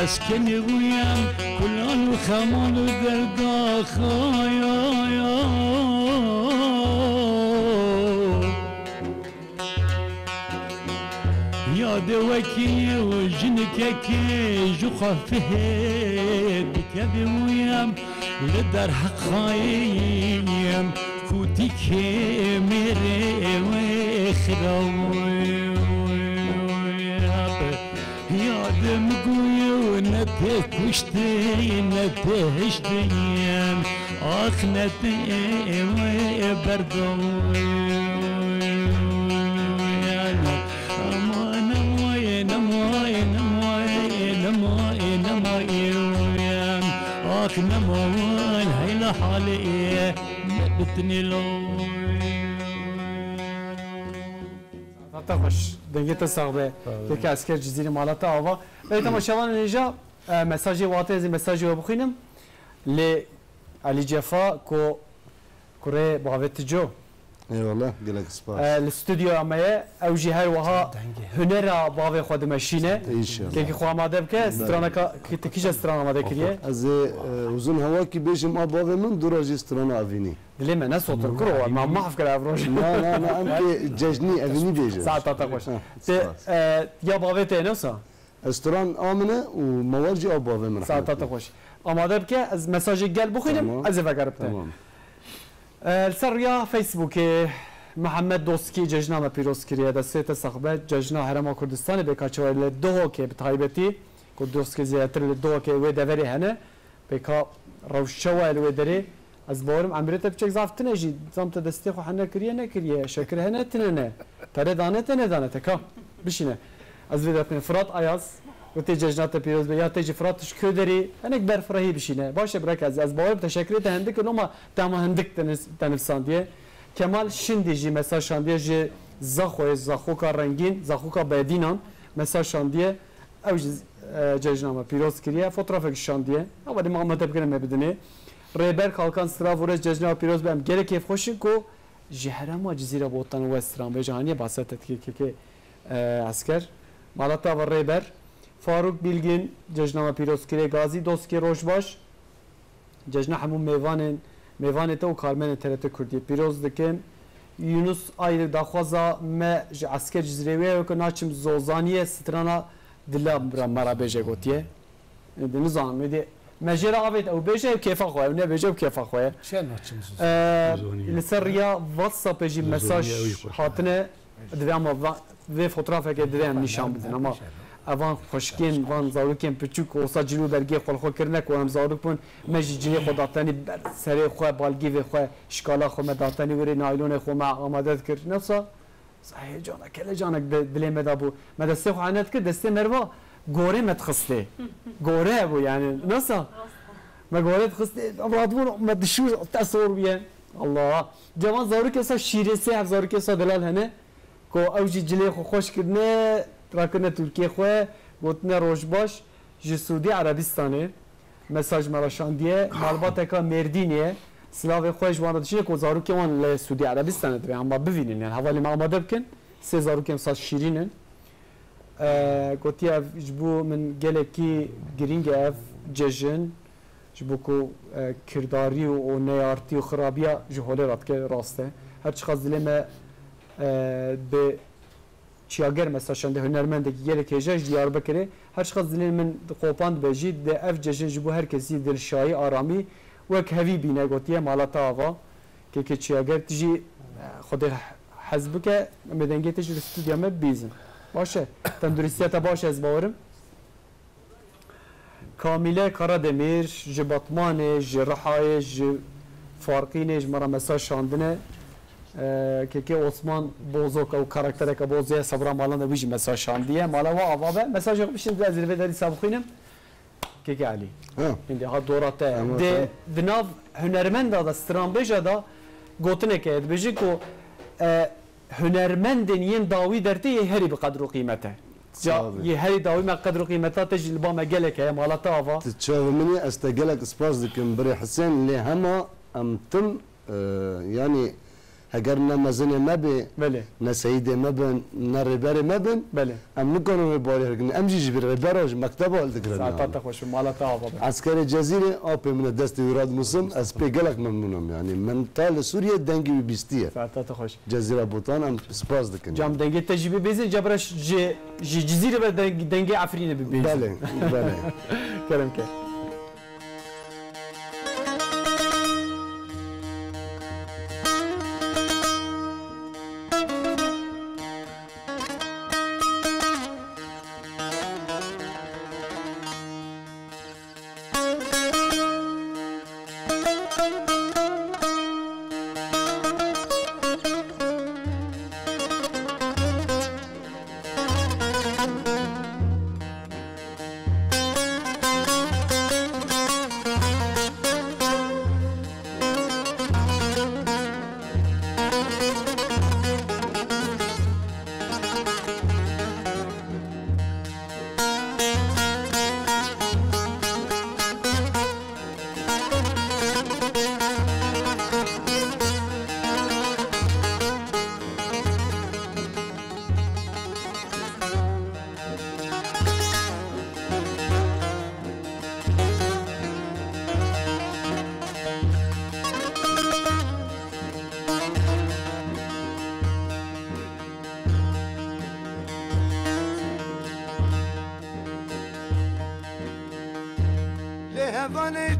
مسكني ويام كل الخمر دردا خايا يا دوكي وجنكك جخفه بكذي ويام لدر حقايم كوتيك ميري وخراوي يا دمقوي نتهشتي آخ نتهشتي بردوي أما نموي آخ نموي هيلا حالي مدتني لوي خوش دنگی تصاحبه که اسکر جزیره مالات آوا ولی تماشاوان اینجا مساجی واته از مساجی رو بخونم ل علی جفا کو کره باوت جو ای والله گلک سپاس الاستودیو امایه او جهر وها هنر باو خود ماشینه که خو آماده بکه استرانا که تکیش استرانا آماده کریه از وزن هوا کی بیشم باو من دراج استرانا اوینی دلی من نصوت کرو ما معرف کرد افروج نه انت ججنی اوینی بیجه ساعت تا خوش یا باوت نوسا استران آمنه و موارجی آب باو من ساعت تا خوش آماده بکه از مساج گل بخونم از فکر بته السريا فيسبوك محمد دوسكي ججنا ما بيروس كريا دسيت صحبه ججنا هرم كردستان بكاچوال دوهوكي بتايبتي كردوسكي زياتر دوهوكي ودوري هنا بكا روشوا الودري از بورم عمرته بچك زافتنه جي زمت دستي خو حنا كريا نكريا شكر هنا تننه ترى دانه كا بشينه از ودرتن فرات اياز وتي ججنات بيروز بيا تيجي فرات شكودري انا كبر فرهي بشينه باشه برك از بورم تشكرت هندك نوما تام هندك تنفسانديه كمال شندي جي مساج شانديه جي زخوكا رنگين زخوكا بدينان مساج شانديه او ججنامه بيروز كريا فوتوغرافيك شانديه اول ما متبكن ما بدني ريبر كالكان سترافورس ججنا بيروز بهم گله كيف خوشن كو جهرما جزيره بوطن وستران بجانيه باسات كي عسكر مالتا و ريبر فاروق بيلگين ججنا بيروز كري غازي دوسكي روشباش ججنا همو میوان تو کارمن ترت کردی پیروز دکن یونس ایر دخوازا ما عسكر جزيره و کناچم زوزانیه سترانا دلا مرا بيجه گوتيه نظام مدي مجرى عبيد او بيجه كيف اخويا نه بيجه كيف اخويا شنو ناچم لسريا واتساب يجي مساج حاطنه دوام و فوتوغرافه که دوام نشان بدن اما اوان خوشکین وان زاروکین پچوک اوسا جلو برگی خلخو کرنک و هم زاروک بون مجی جلی خوداتانی سری خو بالگی و خو شکالا خو مداتانی وری نایلون خو ما آماده کرد نفسا صحيح جانك كل جانك دلي مدابو مدرسة خانات كده دستة مروا غوري متخصته غوري ابو يعني نصا ما غوري تخصته ابرادون ما دشو تصور بيان الله جوان زارو كسا شيري سي زارو كسا دلال هنا كو اوجي جلي خوش كدنا راكنا تركيا خو قلتنا روش باش جي سعودي عربستانه مساج مرا شاندیه معلومات کا مردینیه سلاو خوش وانه چیه کو زارو که وان ل سعودی عربستان داره اما ببینین یعنی حوالی ما آماده بکن سه زارو که مساج شیرینن گوتی جبو من گلکی گرینگ اف جژن جبو کو کرداری و نیارتی و خرابیا جهوله رات که راسته هر چی خاص دلمه به چیاگر مثلا شنده هنرمند که گلک هجاج دیار بکره هر چی خاص دلم من قوپاند بجید ده اف جژن جبو هر کسی دلشایی آرامی وک هوی بینه گوتیه مالتا آوا که چیاگر تجی خود حزب که مدنگی تجی استودیا مب بیزن باشه تندرستیت باشه از باورم کامله کارادمیر جباتمان جرحای فارقینه مرا مسا شاندنه که عثمان بوزوک او کاراکتر که بوزه صبر مالان بیج مسا شاندیه مالا و آوابه مساج بشین در زیرو داری سابقینم که علی این ها دورات ده ناو هنرمند دا استران بجا دا گوتنه که بجی کو هنرمندن ین داوی درته یه هری بقدر و قیمته یه هری داوی ما قدر و قیمته تجی لبا مگلک یا مالتا آوا تتشاف مني استقلك سباس دكم بري حسين اللي هما تم يعني هجرنا مزنه مبي بله نسيده مبن نربري مبن بله ام نكونوا رباري ام جي جبر ربراج مكتبه ذكر ساعات خوش مالتا آوا عسكري الجزيره اوب من الدست وراد مسلم اسبيقلك ممنونم يعني من طال سوريا دنجي بيستيه ساعات خوش جزيره بوطان ام سباس دكن جام دنگی تجربه بیزی جبرش جزیره بر دنگی عفرینه بیزی بله بله کرم که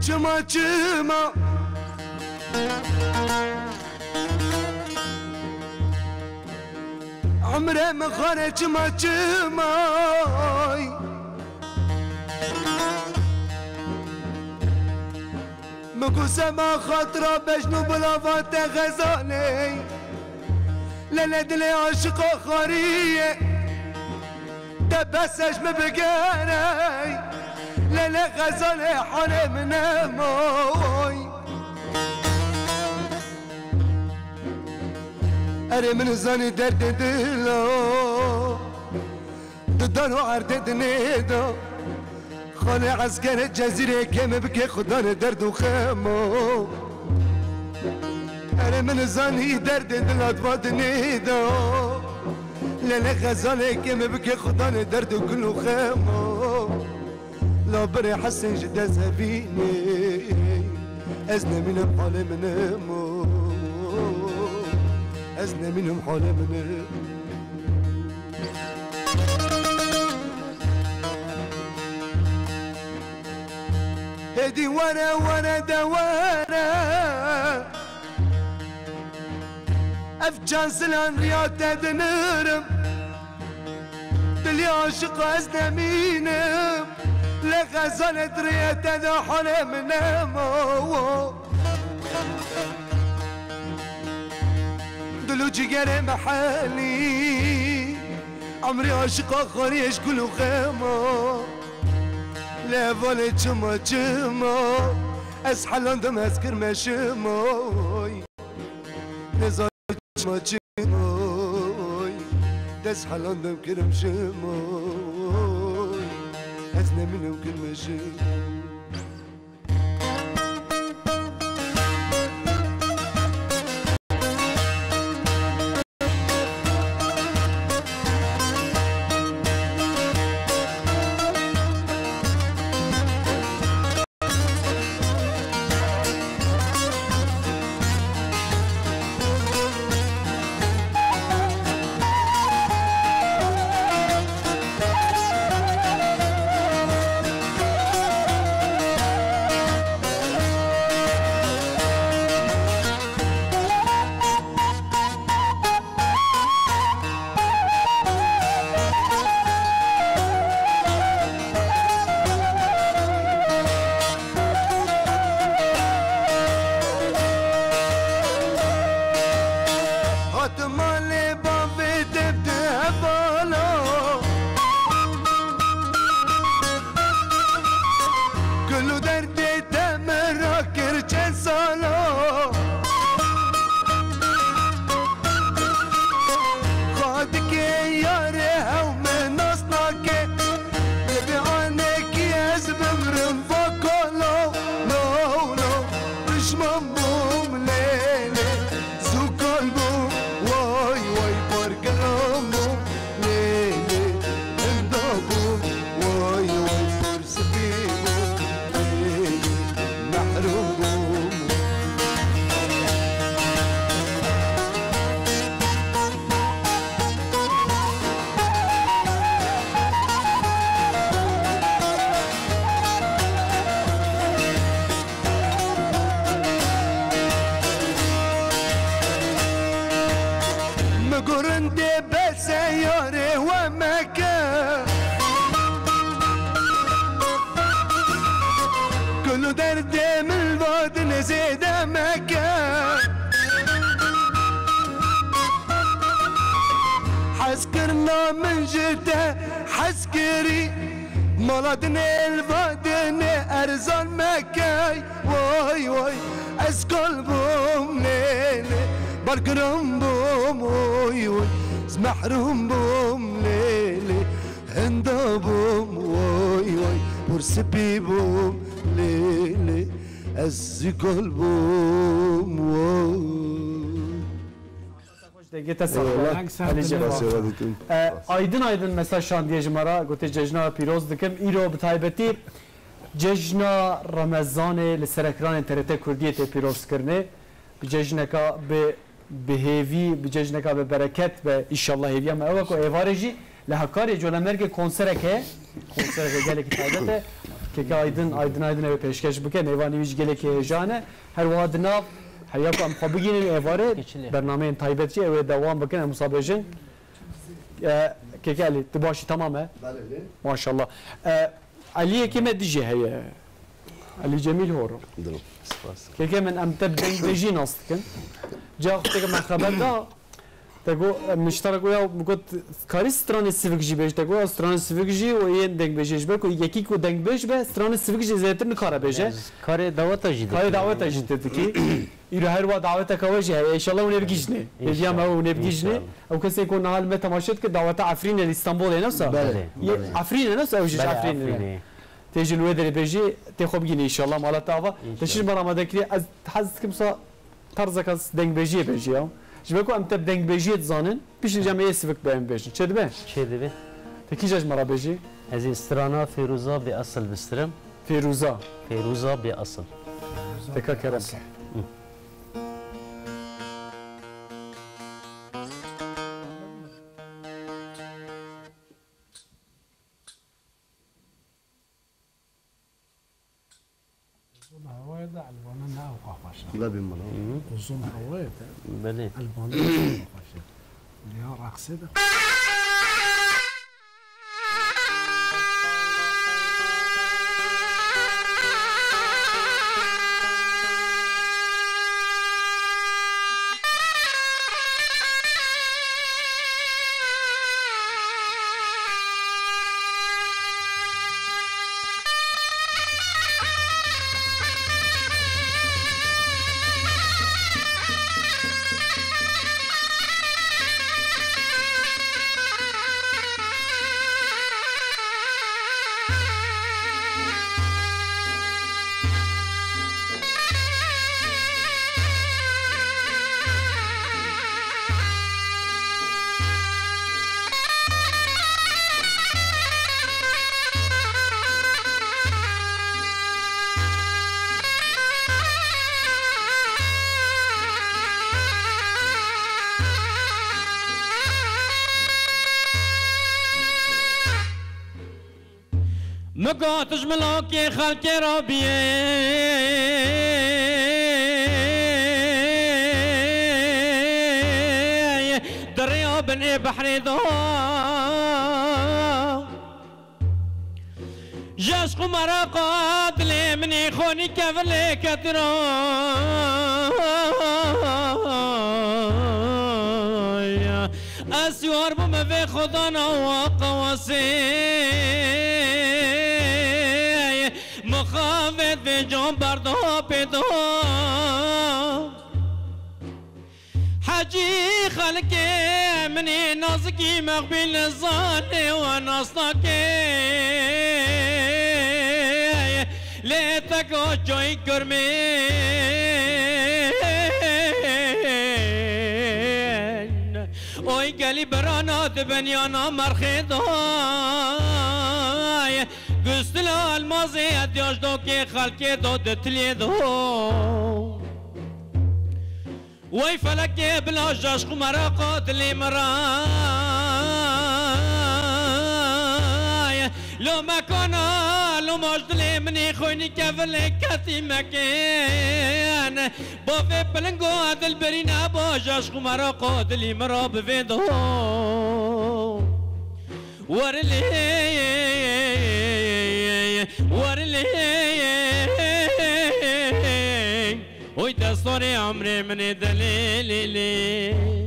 چما چما عمره مخانه چما چما مگو سما خاطره بجنو بلافات غزانه للا دل عاشق خاریه دبسش مبگانه للا غزال حالي من موي أري من زاني درد دلو ددانو عرد دنيدو خالي عسكر الجزيرة كم بكي خدان درد وخمو أري من زاني درد دل أطفال دنيدو للا غزال كم بكي خدان درد وكل خمو لا بري حسن جدا زبيني أزنا من حالي من مو أزنا من حالي من هدي وانا دوانا أفجان سلان رياض تدنرم دلي عاشق أزنا مينم لغزالة ريت ذا حالي من مو دلو جگر محلی عمري عاشق آخریش گل و خیما لفال چما چما از حلاندم از کرم شمای نزار چما چمای دست حلاندم کرم شمای از نمینم کرم شمای حسكرنا من جدة حسكري مولادن الفادن أرزان مكاي واي واي أسكال بوم ليلي برقرم بوم واي واي محروم بوم ليلي هندا بوم واي واي برسبي بوم ليلي أسكال بوم واي Aydın aydın mesaj şandiye jimara gote cejna piroz dikim îro bi taybetî cejna Ramazanê li ser ekranên TRT Kurdiyê tê pîrozkirine bi cejneka bi hêvî bi cejneka bi bereket ve inşallah hêviya me ew ku êvarê jî li Hakkariê Colemergê konserek heye konsereke gelekî taybet e keke aydın ew pêşkeş bike nêvanî wî ji gelekî hêjan e her wiha di nav حياكم ام خبيجين ايفاره برنامج تايبتي او دوام بكن مسابقين كيكالي تباشي تمام ما شاء الله علي كيما ديجي هي علي جميل هورو كيكا من ام تبدين بيجي ناستكن جا اختك مع خبر دا تقول مشترك ويا بقول كاري ستران السيفيك جي بيج تقول ستران السيفيك جي وين دنگ بيجيش بك يكي كو دنگ بيج به ستران السيفيك جي زيتر نكاره بيجه كاري دعوت جديد كاري دعوت جديد تكي يرو هر وا دعوتك وجه ان شاء الله ونبجيجني اليوم او ونبجيجني او كسي يكون حال ما تماشيت كدعوت عفرين الاسطنبول نفسه عفرين نفسه او جيش عفرين تيجي الويدر بيجي تاخذ جيني ان شاء الله مالت تاوا تشيل برا دكري حز كمسا طرزك دنگ بيجي بيجي جبكو ام تب دنگ بيجي تزانن بيش الجمعيه سيفك بهم بيجي چه دبه چه دبه تكي جاج مرا بيجي از استرانا فيروزا باصل بسترم فيروزا باصل تكا كرم لا بمنا uzun havaydı. بله Albanı ya raksıda. مقاتش ملاكي خلقي ربي دريا بني بحري ذا جاش قمر قابل مني خوني كفلي كترا اسوار بما في خدانا وقواسي مخافت في جون بردو بيدو حجي خلقي مني نازكي مقبل الظالي وناصتكي ليتك وجوي كرمين اوي قالي برانات بنيانا مرخيداي قستل الماضي ادياش دوكي خلقي دو دتلي دو وي فلك بلا جاش قمر قاتل مراي لو ما كان لو مجدلي مني خويني كفل كاتي مكان بوفي بلنقو هذا البرينا بو جاش قمر قاتل مرا بفيدو ورلي ورلي وي دستوري عمري من دليلي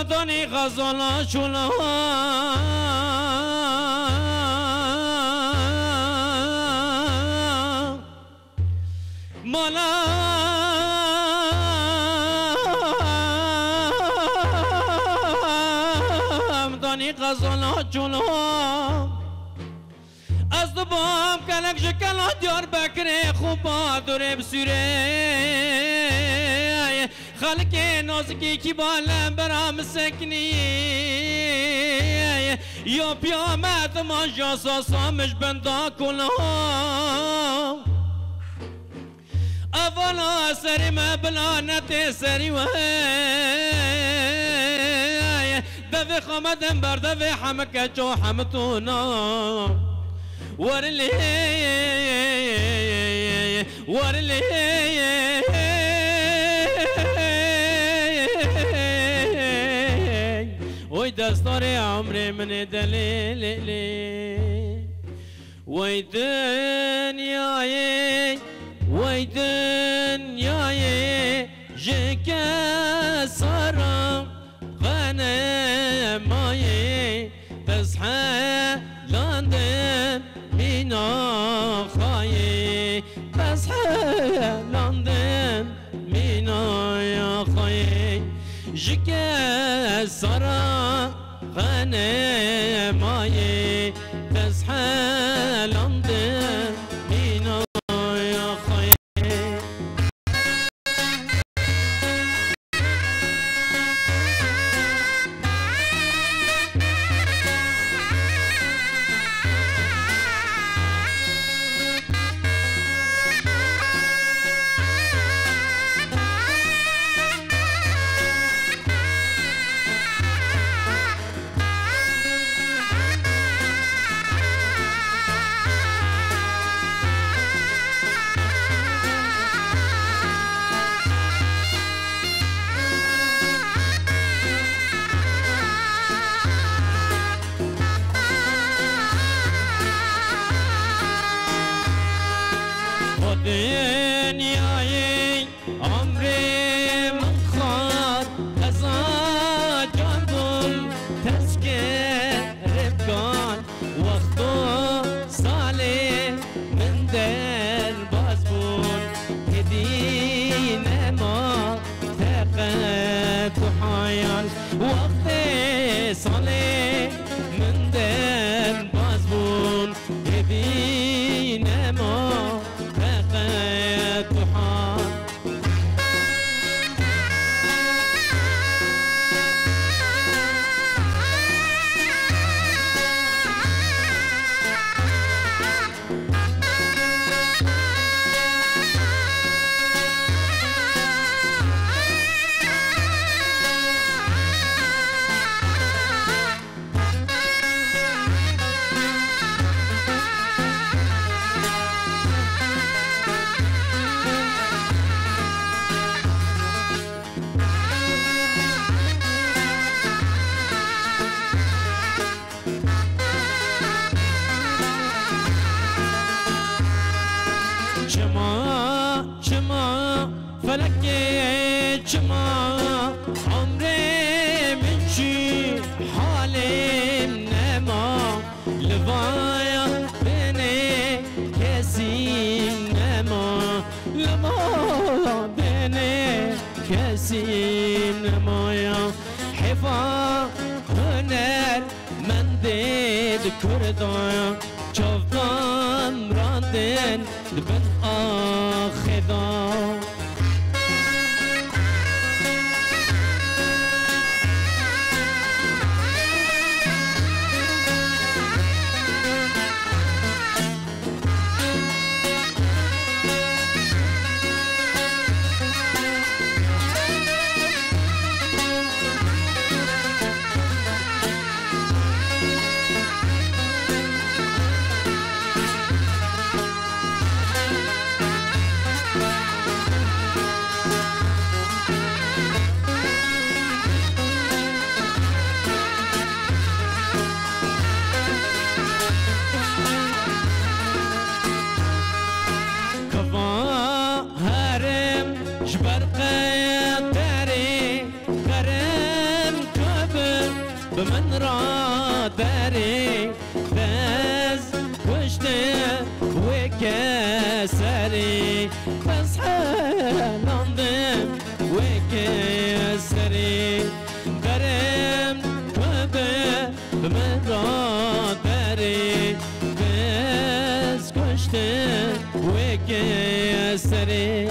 مدني غزالا شولا مالا مدني غزالا شولا از دبام کلک شکلا دیار بکره خوبا دوره بسوره خلق نازکی کی بالم برام سکنی یا پیامت ما جاسا سامش بندا کلا اولا سری ما بلانت سری و دوی خامدن بر دوی حمکه چو حمتونا ورلی ورلی وي دستور عمري من دليلي وي دنياي وي دنياي جيكا صار غنماي تصحى لندن مينا خاي تصحى لندن مينا يا خاي جيكا صار غنماي تصحى لندن مينا يا خاي وقت صالح من در بازبون ببینم فقط حال فلك شما عمري من شي حالي نما لفايا بيني كاسين نما لما بيني كاسين نما يا حفا هنر من ديد كردايا شوفتان راندن دبن آخذان بمن را داری بز کشته و کسری بس حلاندم و کسری درم بمن را داری بز کشته و کسری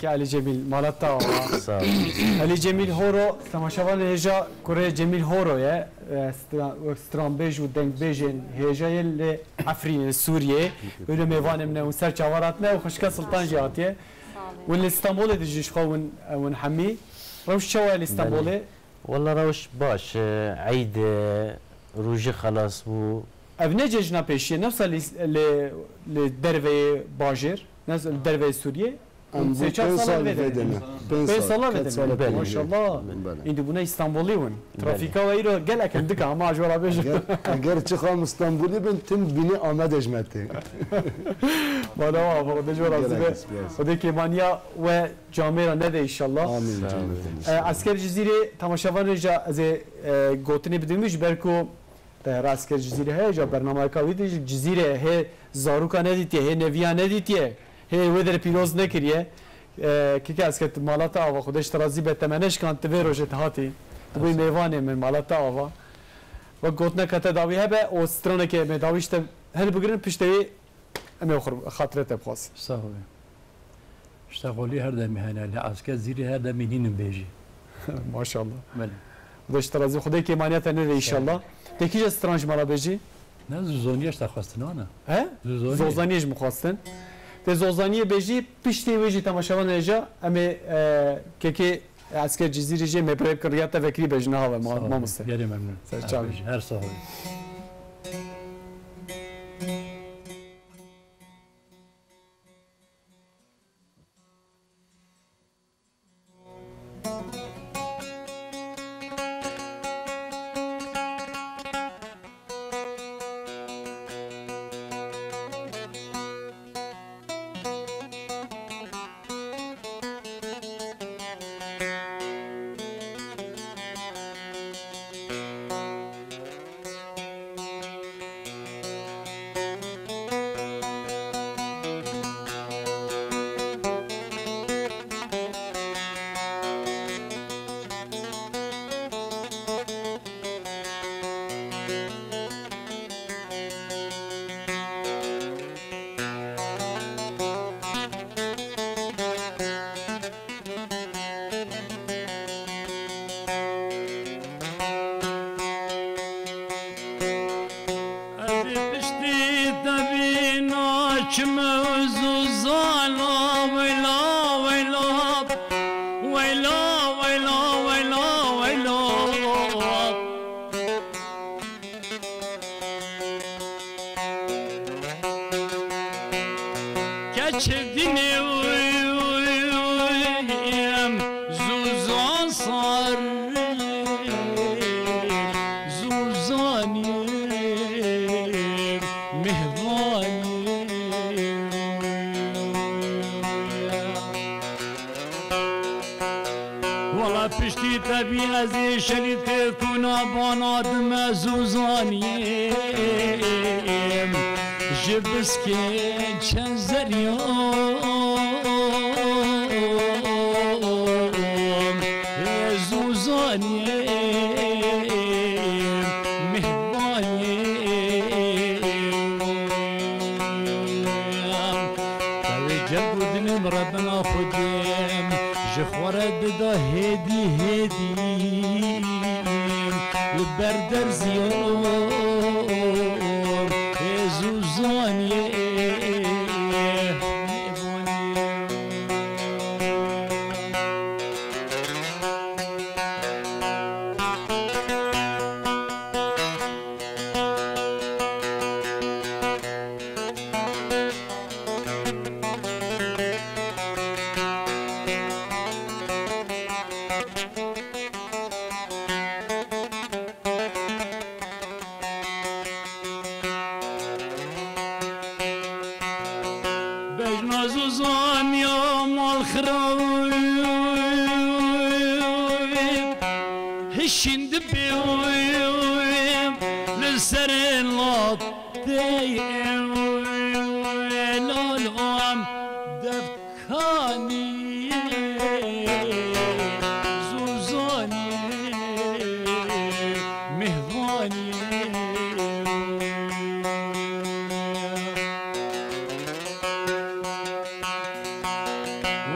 علی جمیل مالتا علی جمیل هورو تماشاوان هجا کره جمیل هوروه استرامبیج و دنگبیجن هجا یل عفرین سوریه اونو میوانم نه و سر چوارات نه و خشکا سلطان جاتیه و الاستانبول دیجیش خون ون حمی روش شو الاستانبول والله روش باش عيد روجي خلاص و ابنه ججنا پیشیه نفس لدروی باجر نفس لدروی سوریه سه چهار سال بدن 5 سال بدن ماشاءالله این دبونه استانبولی ون ترافیکا و ایرو گل اکن دکه اما اجورا بشه اگر چه خام استانبولی بن تم بینی آمد اجمته بالا و اجورا زبه خدا که مانیا و جامعه را نده ان شاء الله آمین اسکر جزیره تماشاوان رجا از گوتنی بدیمش برکو در اسکر جزیره های جا برنامه کاوی جزیره های زاروکا ندیتیه های نویا ندیتیه هی ودر پیروز نکریه که از که مالات آوا خودش ترازی به تمنش کان توی روشت هاتی توی میوانه من مالات آوا و گوتنه کتا داوی هبه و سترانه که می داویشت هل بگیرن پشتوی امی اخر خاطرت بخواست صحیح اشتغلی هر دمی هنر لعسکر زیری هر دمی نینم بیجی ماشاءالله بله خودش ترازی خدای که مانیت نده ایشالله تکیج استرانج مالا بیجی نه زوزانیش تخواستن آنه ها زوزانیش مخواستن te zozaniye beji pişti veji tamaşavan eja ame keke asker cizirici meprep kıriyata vekri bejna hava mamuste. Geri memnun. Her sağ olun. چم زوزانا ویلا ویلا ویلا ویلا ویلا ویلا کچدینه ویم زوزان سر زوزانی مهوانی والا پشتی تبی از شنید که کنا بانادم زوزانیم جبس که چند زریام زوزانیم مهوانیم توجه بودنم ربنا خودم جخورد دا هدی هدی لبردر زیام زوزانیه هشند بيوم لسر اللطي لالعام دفكاني زوزاني مهواني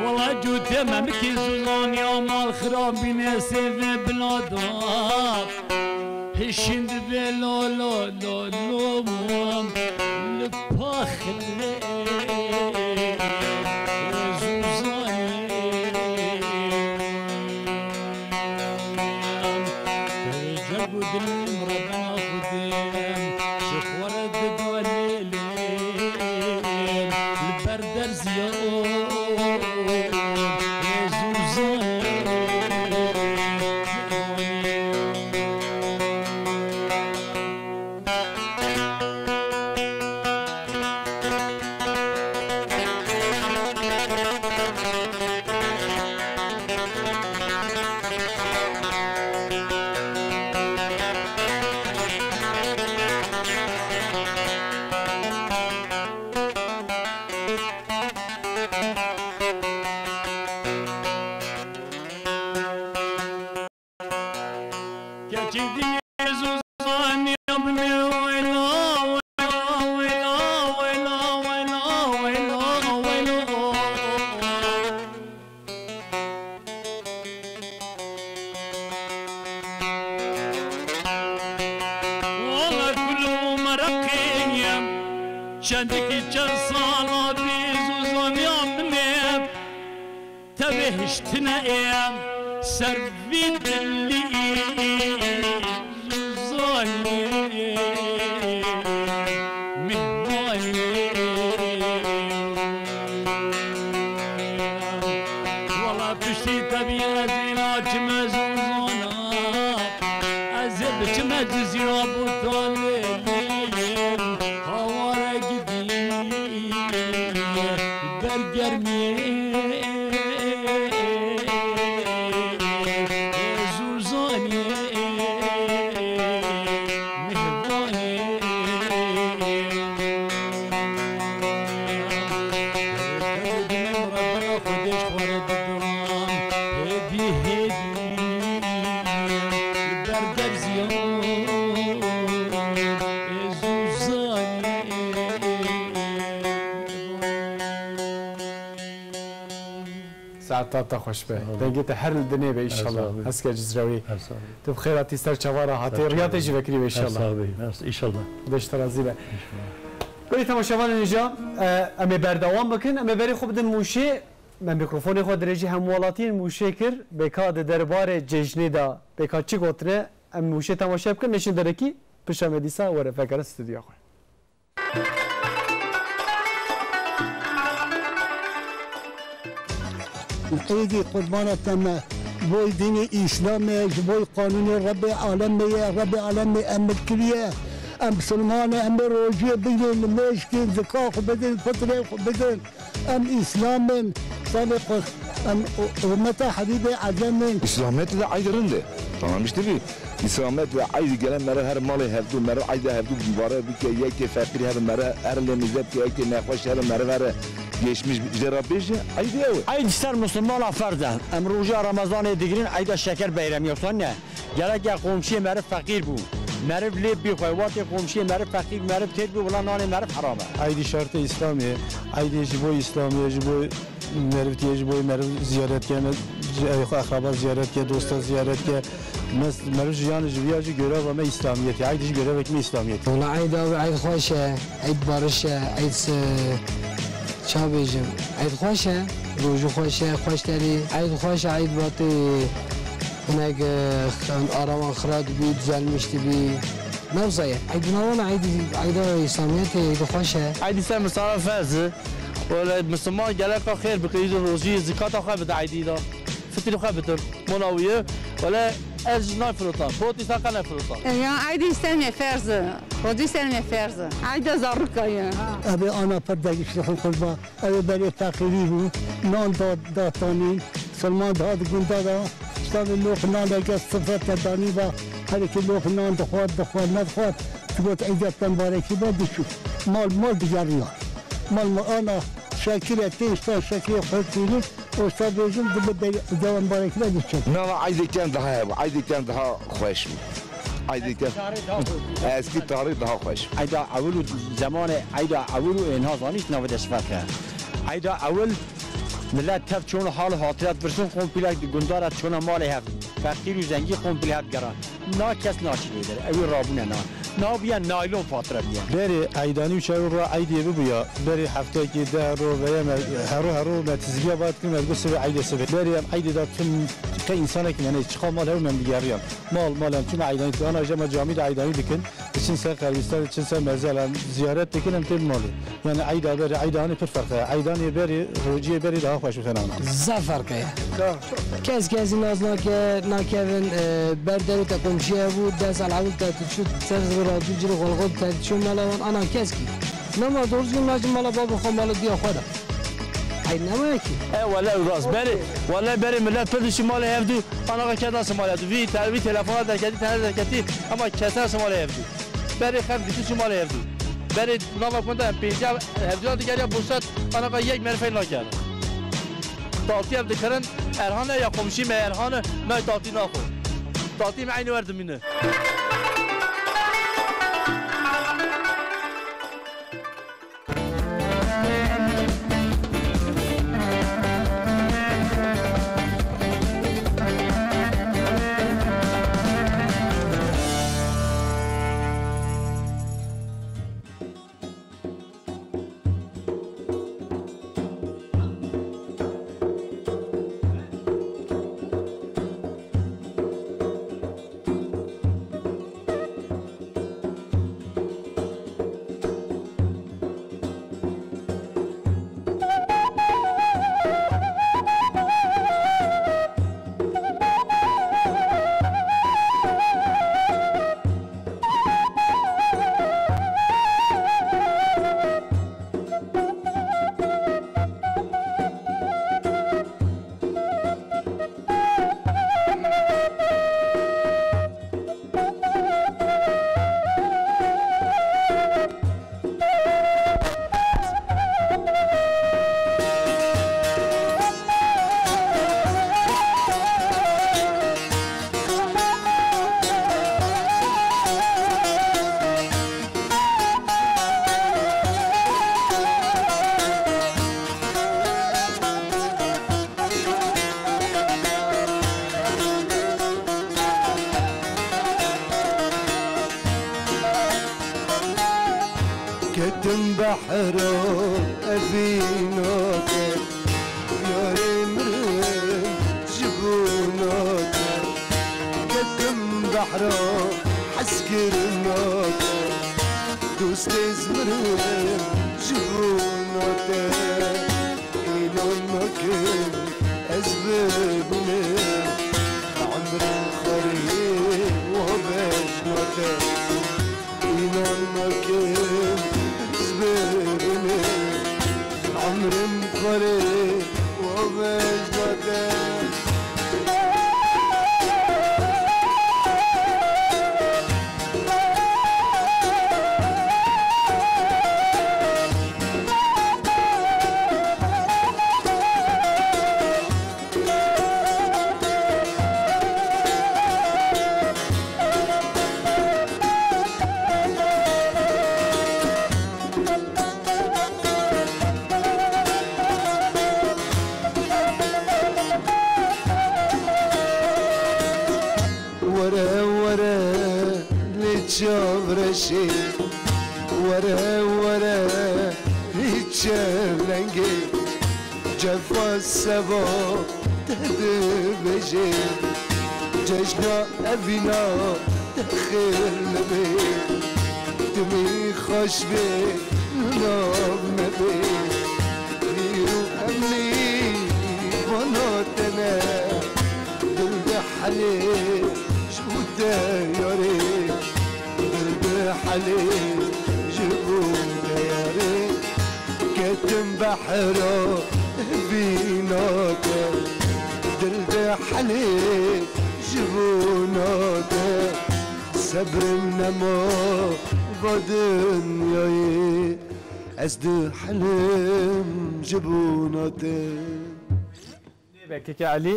والله جو تمام كي زوزاني ومال خراب بناسف بلادات هشند بلا لا لا لوم لباخلي زوزاني جابوا دلم ربنا خدام شخورة دوليلي البردر زيان شندكي جصالة بزوزان يامنب تبهشتنا ايام سرفيد اللي زوزاني مهواني والله بشتي تبي ازينا جما زوزانا ازب جما جزيرا بوطالي ساعتات خوش به دنگت هر الدنيا به ان شاء الله هسك جزراوي تب خيراتي سر چوارا هاتي رياضي جي بكري به ان شاء الله ان شاء الله دشت راضي به ولی تماشاوان اینجا امی بردوام بکن امی بری خوب دن موشه من میکروفون خود درجی هموالاتین موشه کر بکاد دربار جشنی دا بکاد چی گوتره ام موشه تماشا بکن نشین درکی پشام دیسا و رفقار استودیو خو ایدی قربانتم بوی دین اسلام بوی قانون رب عالم امر کلیه ام سلمان ام روجی بگن مشکین زکاخ بدن فطره بدن ام اسلام صادق ام امتا حبیب عظم اسلامت ده عید رنده تمام اشتبی اسلامت ده عید گلن مره هر مال هفدو مره عید هفدو مباره بی که یک فقیر هر مره هر لمیزت که یک نخوش هر مره مره geçmiş cerrabiş aydı ev. Aydı ister Müslüman farda. Emruja Ramazan digirin ayda şeker bayramı yoksa ne? Gerek ya komşuya merif fakir bu. Merif leb bir hayvatı komşuya merif fakir merif ted bu ulan nane merif haram. Aydı şartı İslami. Aydı jibo İslami jibo merif diye jibo merif ziyaret ke akraba ziyaret ke dosta ziyaret ke merif jiyan jiviyacı görev ama İslamiyeti. Aydı görev ekme İslamiyeti. Ola ayda aydı hoş aydı barış aydı شابيجم عيد خوشه روجو خوشه خوش تري عيد خوشه عيد باطي هناك آرامان خراد بي تزلمشت بي نوزايا عيد نوانا عيد إسلاميتي عيد خوشه عيد إسلام مصارى فاز ولا مسلمان جالك خير بقيد روجي زكاة خابت عيدي دا فترة خابت مناوية ولا أجنا فروتا بوتي ساقنا فروتا يا عيد إسلام فرز ودي إسلام فرز عيد زاركا يا أبي أنا فردك شيخ القربة أبي بري فقيري نان داتاني سلمان داد قندادا شتاب اللوخ نان لقى صفات داني با هذيك اللوخ نان دخوات ندخوات تقول عيدات مباركي بدي شوف مال بجاريان مال أنا شاكرة تيشتا شاكرة خلتيني وشتاب يجم دوام مباركي بدي شوف نعم عيدي كان ده خوش عيدي كان اسكي تاريخ ده خوش عيدا اول زمان عيدا اول انها زانيش نودش فكه عيدا اول ملت تف چون حال خاطرات برسون کمپلیت گندارت چون مال هفت فقیر و زنگی کمپلیت گران نا کس ناشیده داره اوی رابونه نا بیان نایلون فاطره بیان بری عیدانی و چهار رو عیدی بیا بری هفته که ده رو ویا هرو متزبیا باید کنیم از گسه عید سبت بری عیدی داد که انسان که من چخا مال هم من دیگریان مالم چون عیدانی تو آن جمع جامید عیدانی بکن چند سال قبیستان چند سال مزالم زیارت بکنم تیم مالی یعنی عیدا بری عیدانی پر فرقه عیدانی بری روجی بری ده خوش بخنم زفر که کس نازنا که ناکیون بردر تا کمشیه بود دست العول تا شد سرز برادو جلو غلغل تا شو مالوان آنا کس کی نما دورزی ناجم مالا بابا خو مالا دیا خدا عید نمایی کی ولا راست بری ملت پردوشی مال هفدو آنا که دست مال هفدو وی تلفنات درکتی اما کسی دست مال هفدو بری خم دیشی مال هفدو بری نام کنده پیجا هفدو دیگری بوسات آنا یک مرفه نکرد تاتی هم دکرن ارهانه یا خمشی می ارهانه نه تاتی نخو تاتی معینی وردمینه بحرا أفيناك يا مرم جبوناك كتم بحرا حسكرناك دوست مرم جبوناك إنانك أزبابنا عمر خريب وبجناك إنانك أزبابنا عمر خريب وبجناك شي ورا يتشلنجي جفا السبا تدبجي جشنا أبينا دخل بي دمي خوش بي نام بي غيرو أمني بناتنا دل بحلي شو دايري حلي جبون دياري كتم بحرا بيناك دل حلي جبوناك صبر منما بدنياي أزد حلم جبوناك كيكي علي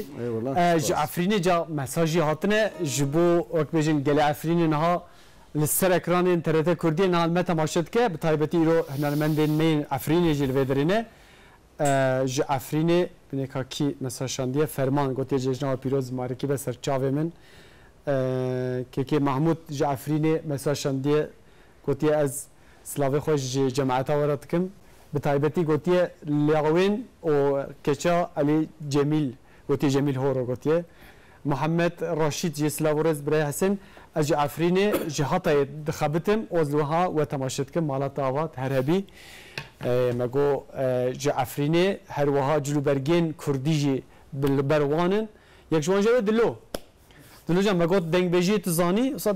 عفريني جا مساجي هاتنا جبو وقت بيجن قلي عفريني نها لسر اکران انترنت کردی نال متا ماشد که به تایبتی رو هنرمندین مین عفرینی جلوه درینه ج عفرینی بینه کی مثلا شاندیه فرمان گوتی جشن پیروز مارکی به سر چاوه من که محمود ج عفرینی مثلا شاندیه گوتی از سلاوی خوش جماعت آورد کم به تایبتی گوتی لیاوین و کچا علی جمیل گوتی جمیل هورو گوتی محمد راشید جی سلاورز برای حسن از عفرینه جهاتا دخبتم وزلوها و تماشت کم مالات آوات هرهبی مگو عفرینه هر وها جلو برگین کردیجی بالبروانن یک جوان جلو دلو جا مگو دنگ بیجی تزانی صد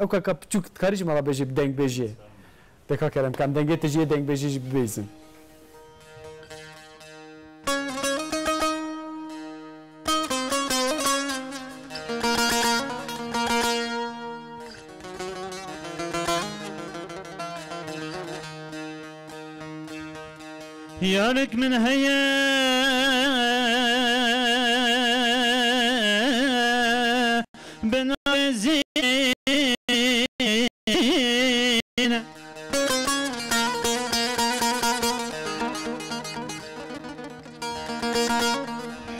اوکا که پچوک تکاریش مالا بیجی دنگ بیجی دکا کرم کم دنگی تجیه دنگ بیجی بیزن يارك من هيا بنازين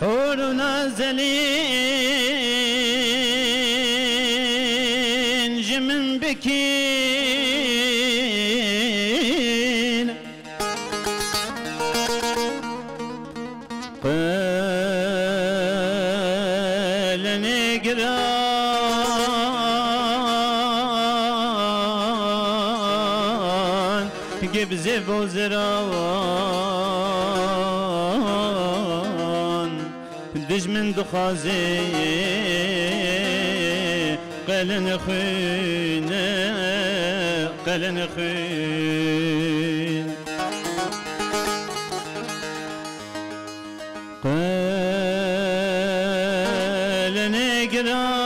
حور نازلين جمن بكين قال نقران جبز بوزران دج من دخازي قال نخين قال نخين قال نقران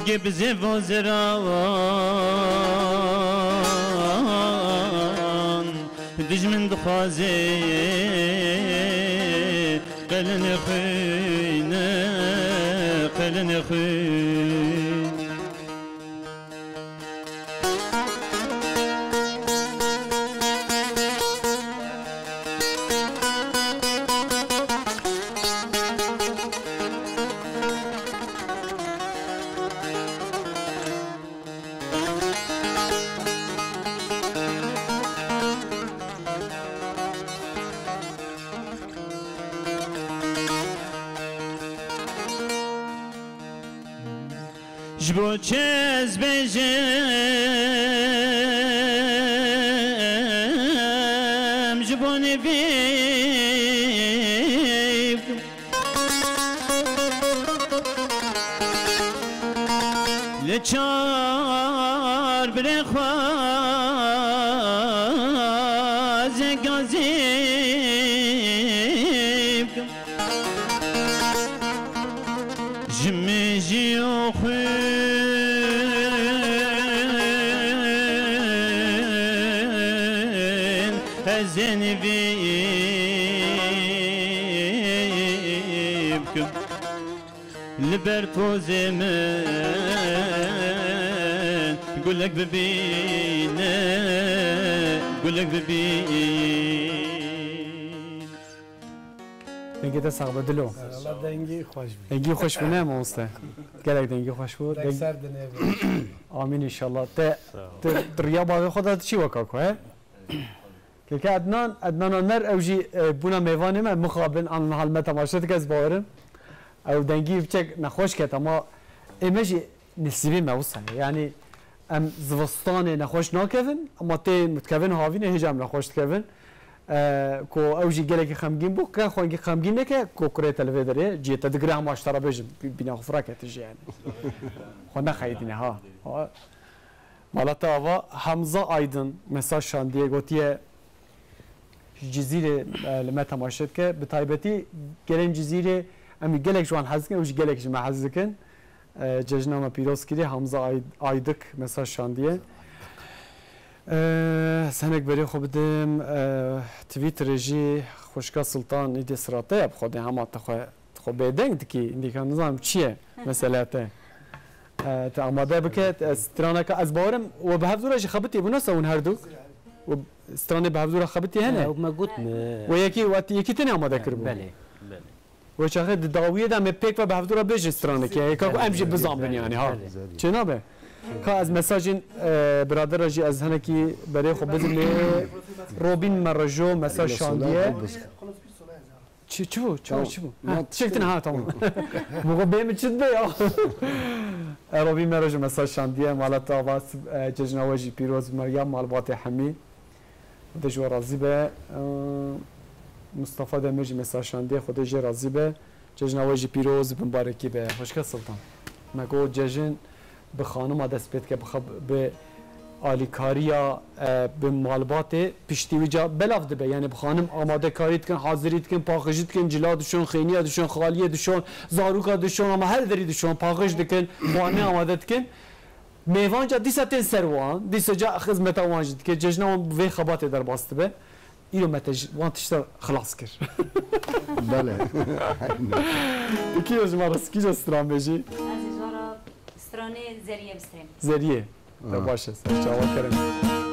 جبز وزران دج من دخازي قال نخين قال نخين جبو چز بجم جبو نبیب لچار برخواز گازیب جمی جیو خوین ازن بیب لبرتوز من قولك ببينا قولك ببين دنگی دست بدلو الله دنگی خوش بید دنگی خوش بنه ماسته گلک دنگی خوش بود دنگ سر دنیا آمین ان شاء الله ت دریا باقی خودت چی وکاکو ها که عدنان نر اوجی بونا میوانه من مخابن آن حال متماشات کس باورم او دنگی بچک نخوش که اما ایمجی نسبی موسه یعنی ام زوستان نخوش ناکفن اما تی متکفن هاوینه هیچ هم نخوش تکفن کو اوجی گله خمگین بو که خوانگی خمگین نکه کو کره تلویزیون جیت دگره هم اشترا بجم بینا خفراکتش یعنی خو نخیدینه ها مالتا و حمزه آیدن مساج شاندیه گوتیه جزیره لما تماشید که به تایبتی گلین جزیره امی گلک جوان حز کن اوجی گلک جمع حز کن جشنامه پیروز کردی حمزه آیدک مساج شاندیه سنک بری خوب بدم تویتر جی خوشکا سلطان ایدی سراته اب خودی همه تخو بیدنگ دکی ایندی که نظام چیه مسئله ته تا آماده بکت استرانه که از باورم و به هفته راجی خبتی بونست اون هر دو و استرانه به هفته را خبتی هنه و ما قلت و یکی تنی آماده کرد بله و چه داویه دم پیک و به هفته را بیش استرانه که یک امجی بزام بنی یعنی ها چه نبه که از مساجین برادر راجی از هنه کی برای خوب بزن روبین مرجو مساج شاندیه چی بو؟ شکتن ها تمام موقع بیم چید بیا روبین مرجو مساج شاندیه مالت آواز ججنواجی پیروز مریم مالبات حمی دجوا راضی به مصطفی دمجی مساج شاندیه خودش راضی به ججنواجی پیروز مبارکی به خوشکا سلطان مگو ججن به خانم دست بید که به آلیکاریا به مالبات پشتی وجا بلافده به یعنی به خانم آماده کاریت کن حاضریت کن پاخشیت کن جلا دشون خینیه دشون خالیه دشون زاروکا دشون اما هر دری دشون پاخش دکن وانه آماده کن میوان جا دیسا تین سروان دیسا جا خدمت وانجد که ججنان وی خبات در باسته به اینو متج وانتشتا خلاص کر بله یکی از ما رسکی جا استرام بجی استرانه زریه بستریم زریه باشه جواب کریم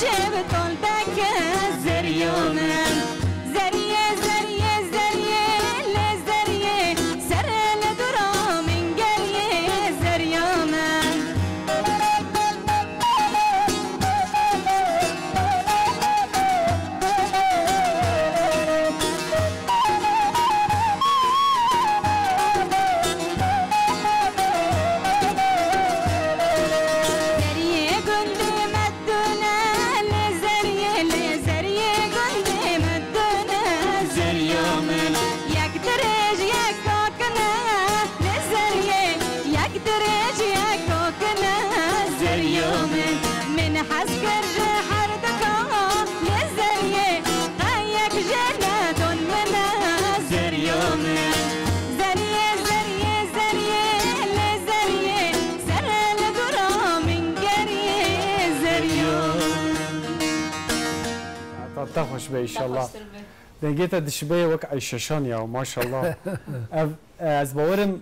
شبتون دك زريومن زريه زريه زريه لزريه سر لدرا من قريه زريومن من حسكر حردك لزريه هيك جنات من زريوم زريه زريه زريه لزريه سر لدرا من قريه زريوم تخش به ان شاء الله دنجيت دشبيه وك عيششان يا ما شاء الله از باورم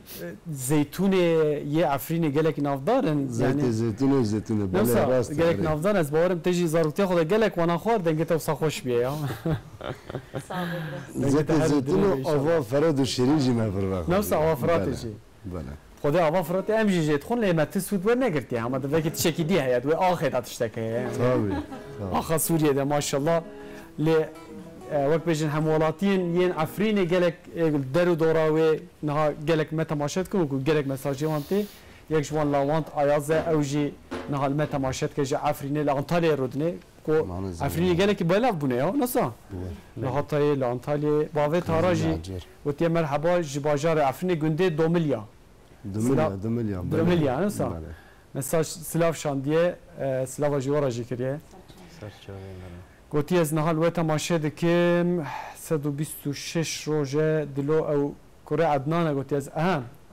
زيتون یه عفرینی گلک نافدارن يعني زيتون بله راست گلک نافدار از باورم تجي ضرورتي خود گلک وانا خور دنگت وصا خوش بيه يا زيتون آوا فراد و شیرین جی مفرق نفس آوا فرات جی بله خدا آوا فرات ام جی جت خون لمت سود ور نگرتی هم ده وقت تشکی دی هيات و آخه تشتكي طبعا آخه سوريا ده ما شاء الله ل وقت بيجن همولاتين ين عفريني قالك درو دوراوي نها قالك متى ماشت كون قالك مساجي وانتي يك جوان لاوانت ايازه اوجي نها متى ماشت كجا عفريني لانطاليا رودني كو عفريني قالك بلا بنيا نصا لهطاي لانطاليا باوي تاراجي وتي مرحبا جباجار عفريني غندي 2 مليار 2 مليار نصا مساج سلاف شانديه سلاف جوارا جيكريه گوتی از نهال و تماشا دکم 126 روزه دلو او کره عدنان گوتی از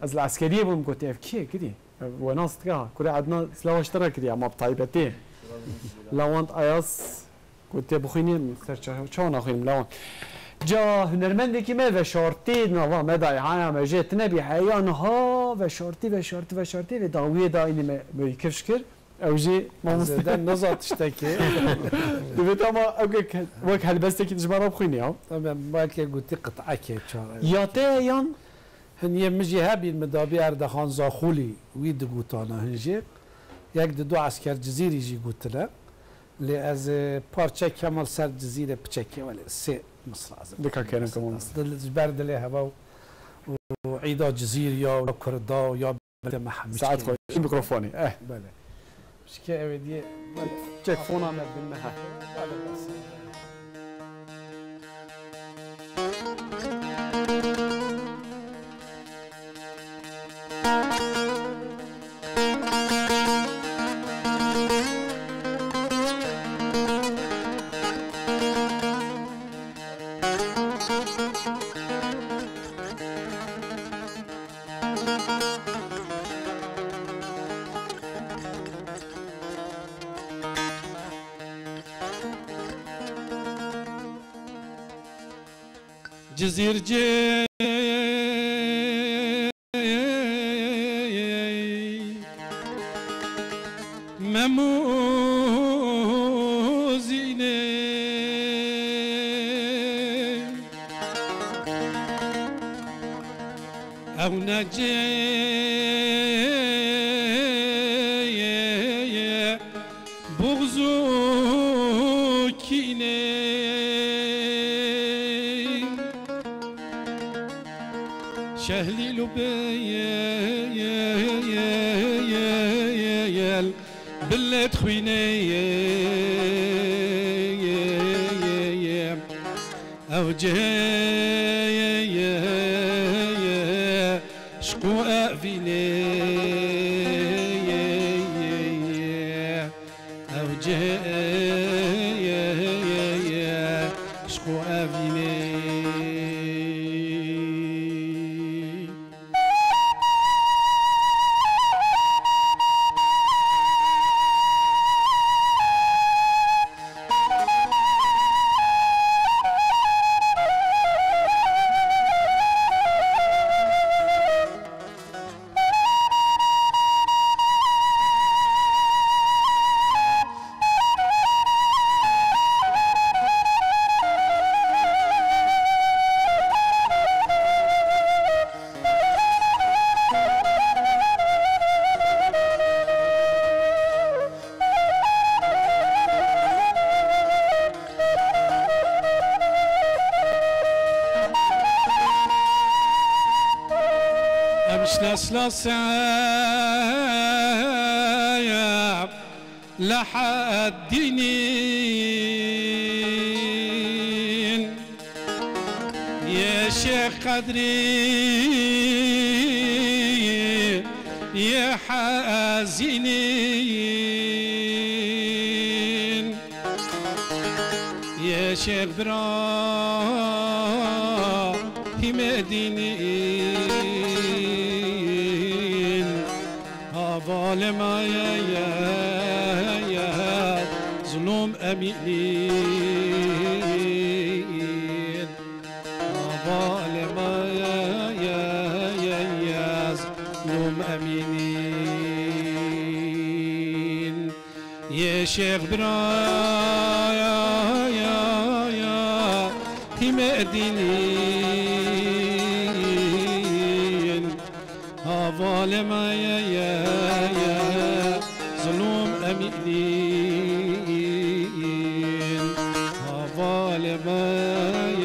العسکریه بوم گوتی اف کیه کدی و ناس تکا کره عدنان سلاح اشتراک کردی اما بطایبتی لاوانت آیاس گوتی بخوینیم چون آخوینیم لاوانت جا هنرمندی که ما و شارتی نوا مدای ها مجت نبی حیان ها و شارتی و داویه دا اینی میکفش کرد اوجي ما زدان نزات اشتكي دبيت اما اوكي وك هلبستك تجبر بخيني ها طبعا باكي قلت قطعك يا تي يان هن مجي هابي المدابي اردخان زاخولي ويد قوتانا هنجي يك دو عسكر جزيري يجي قلت له اللي از بارتشا كمال سر جزيره بتشكي ولا سي مصر عزم ديك كان كمان الجبار دلي هبا وعيدا جزيريا وكردا يا محمد ساعات الميكروفوني بله مش كده دي تشيك فونا ما بالنهار جزير جي مموزيني أو نجي بغزوكيني شهلي لبيل بلد خويني أو جاي شقو أفيني أو جاي شقو أفيني يسلا سعيب لحدينين يا شيخ قدري يا حزينين يا شيخ براهيم دينين ظالما يا ظلم أمينين ظالما يا ظلم أمينين يا شيخ برايا تمدينين ظالما يا ظلم أمينين ظالما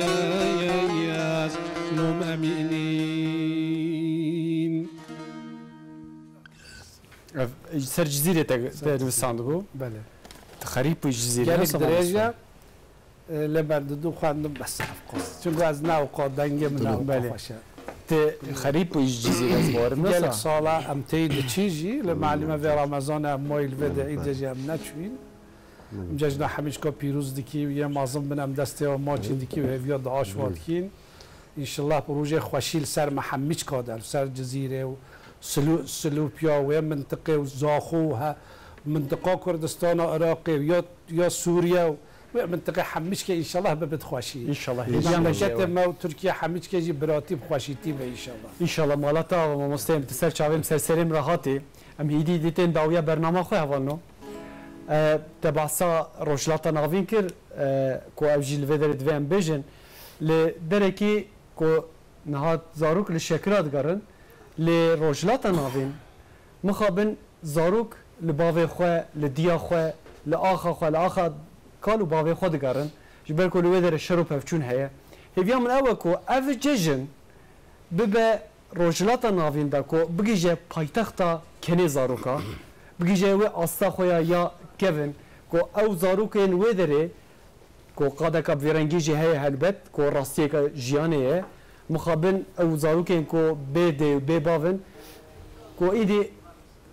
يا ظلم أمينين سر جزيرة تنویساندگو بله خریب و جزیره گلک درجه لبردو خواندم بس افقاس چون از نو قادنگه من نو بخوشه خریب و جزیره از بارم نسا گلک سالا ام تید چیجی لمعلمه في رمضان ام مایل وده عید جام نچوین ججنا حمیش کا پیروز دکی یه مازم بنام دسته و ماچین دکی و هفیا دعاش وادکین انشالله پروژه خوشیل سر محمیش کادر سر جزیره و سلوپیا و منطقه و زاخوها منطقه کردستان و عراق یا سوریا و منطقه حمیش که انشالله ببد خوشی انشالله مملکت ما و ترکیه حمیش که جی براتی خوشیتی و انشالله انشالله مالاتا و مستیم تسر چاویم سرسریم راحتی ام هیدی دیتین داویه برنامه خواه هوانو تبعثا روشلاتا ناوین کر کو اوجیل ودرد ویم بیجن لدرکی کو نهاد زاروک لشکرات گرن لروجلاتا ناوین مخابن زاروک لباوی خواه لدیا خواه لآخا خواه لآخا کالو باوی خود گرن جبر کلو ودر شروع پفچون هیا هیویا من اوه کو او جیجن ببه روجلاتا ناوین دا کو بگیجه پایتختا کنی زاروکا بگیجه و آستا خویا یا کون کو او زاروکین ودره کو قاده کب ویرنگیجه هیا هلبت کو راستیه که جیانه هیا مخابن او زاروکین کو بیده و بیباون کو ایدی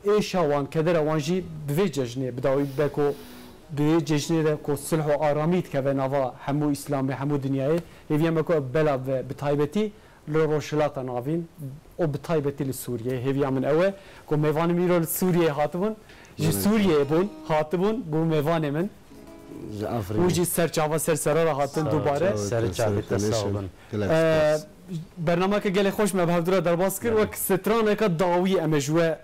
ایشاوان کدر وانجی بوی ججنه بداوی بکو به جشنی کو صلح و آرامیت که به نوا همو اسلامی همو دنیای هیویم کو بلا به تایبتی لروشلات ناوین او به تایبتی لسوریه هیویم من اوه کو میوان میرو لسوریه هاتبون جی سوریه بون هاتبون بو میوان من و جی سرچاوا سرسرا هاتن دوباره سرچاوا تصاوبن برنامه که گله خوش مبهدره در باز کر و سترانه که داوی امجوه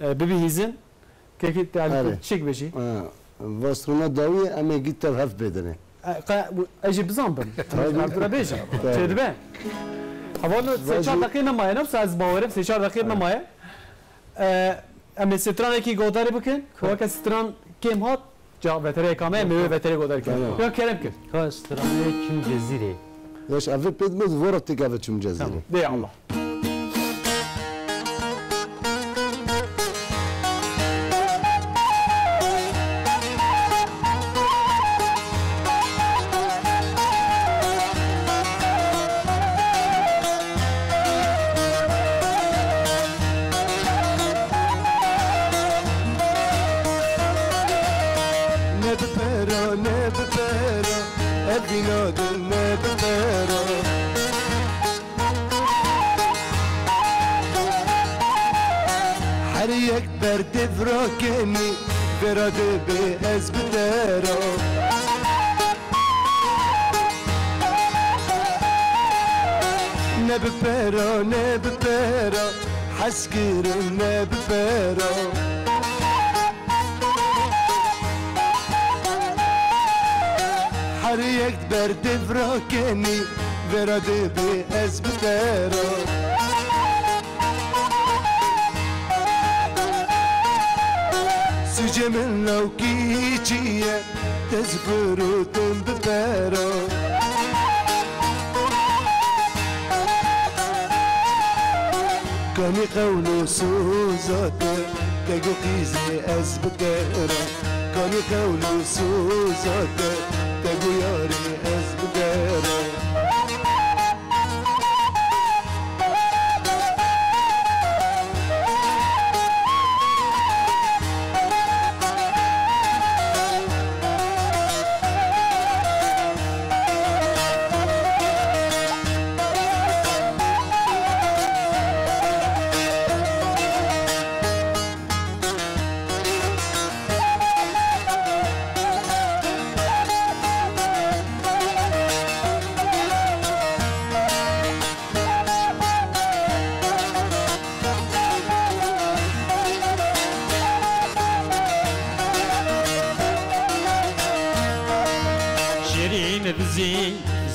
ببیهیزن که تعلق چیک بشی واسطونا داوی اما گیت هف بدنه اجي بزنبن عبدالله بيجا تدبه اولا 3 دقيقه نمايه نفس از باورم 3 دقيقه نمايه اما ستران کی گوداری بکن که که ستران کم هات جا وتره کامه می وتره گودار کرد یا کرم کرد که ستران چون جزیره باش اول بدمز ورا تگاوه چون جزیره دی الله فراكني براد بأز بدارا نببرا حسكر نببرا حريك برد فراكني براد بأز بدارا سجى من لو كيجية تزفر وتنببارا كاني قول سوزات تقو قيزي از بقرا كاني قول سوزات تقو ياري از بقرا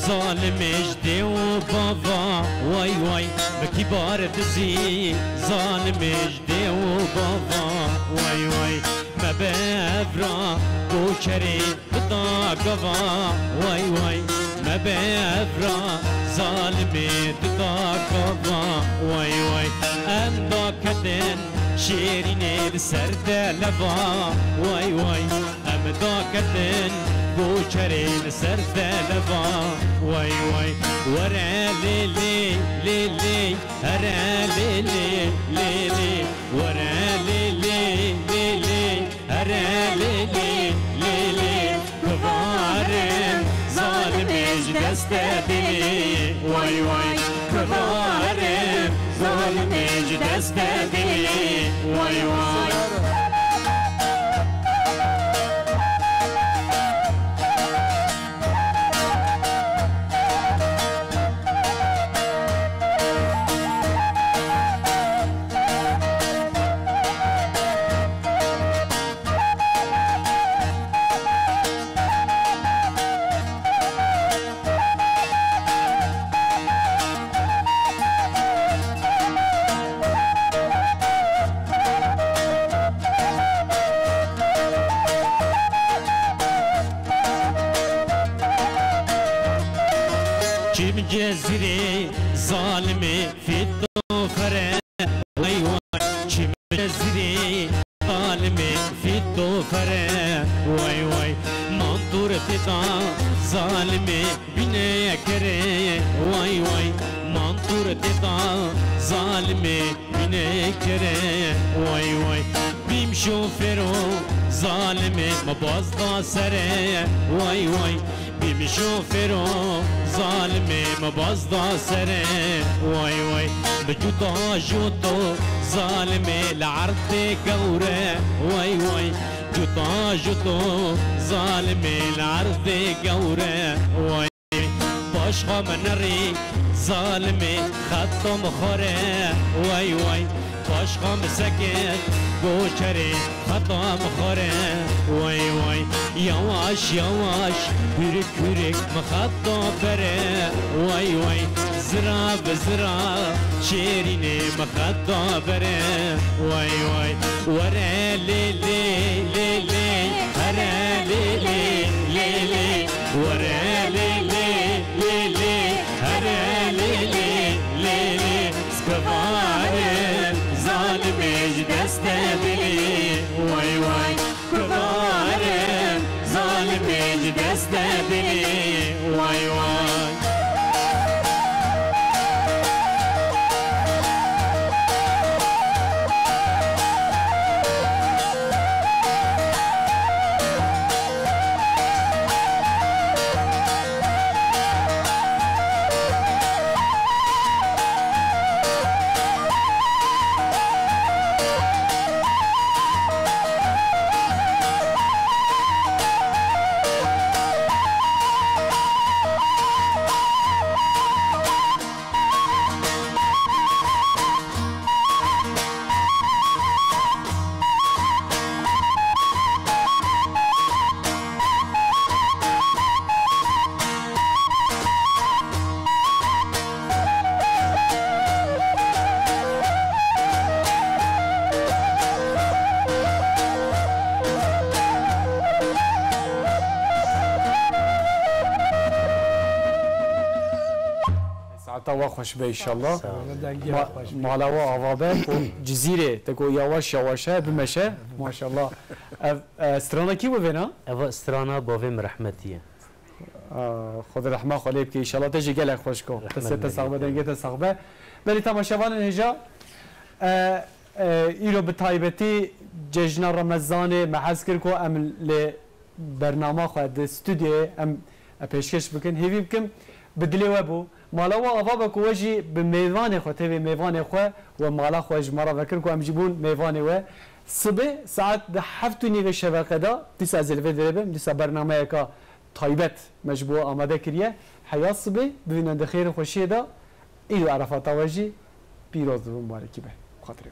ظالمش دي وبابا واي واي بكبار دزي ظالمش دي وبابا واي واي ما بابرا بوشري بطاقبا واي واي ما بابرا ظالمي بطاقبا واي واي اندا كدن شيريني بسرد لبا واي واي امدا كدن بوشرين سرد لبا واي واي ورا ليلي ليلي هرا ليلي ليلي ورا ليلي ليلي هرا ليلي ليلي كبارن ظالمش دست دلي واي واي كبارن ظالمش دست دلي واي واي جزيري ظالمي في الضفرة واي واي شم جزيري ظالمي في الضفرة واي واي منظور تدا ظالمي بنا كري واي واي منظور تدا ظالمي بنا كري واي واي بيمشو فرو ظالمي مبازدا سري واي واي بيمشو فرو ظالمي مبازدا سري واي واي بجوتا جوتو ظالمي العرض قورة واي واي جوتا جوتو ظالمي العرض قورة واي باشخا منري ظالمي خطم خورة واي واي باشخا مسكت گوچره خطا مخوره وای وای یواش یواش کورک کورک مخطا بره وای وای زرا بزرا شیرینه مخطا بره وای وای وره لیلی لیلی هره لیلی لیلی وره لیلی لیلی هره لیلی لیلی سکواره ظالمش دست دلی وای وای کبارم ظالمش دست دلی وای وای توا خوش به ان شاء الله مالاوا اوابه جزيره تكو يواش يواشا بمشى ما شاء الله استرانا كي وفينا اوا استرانا بوفيم رحمتيه خود رحمه خليب كي ان شاء الله تجي قالك خوشكو تسقبه دنگه تسقبه بلی تماشاوان هجا ایرو به تایبتی جشن رمضان محض کرد که ام ل برنامه خود استودیو ام پیشکش بکن هیوی بکن بدلی و بو مالا و آوا بکوجی به میوان خود هیوی میوان خود و مالا خوش مرا فکر که ام جیبون میوان و صبح ساعت 7:30 شبکه دا دیس از الوی دربم دیس برنامه که تایبت مجبور آماده کریه حیات صبح ببینند خیر خوشی دا ایدو عرفات واجی پیروز و مبارکی به خاطر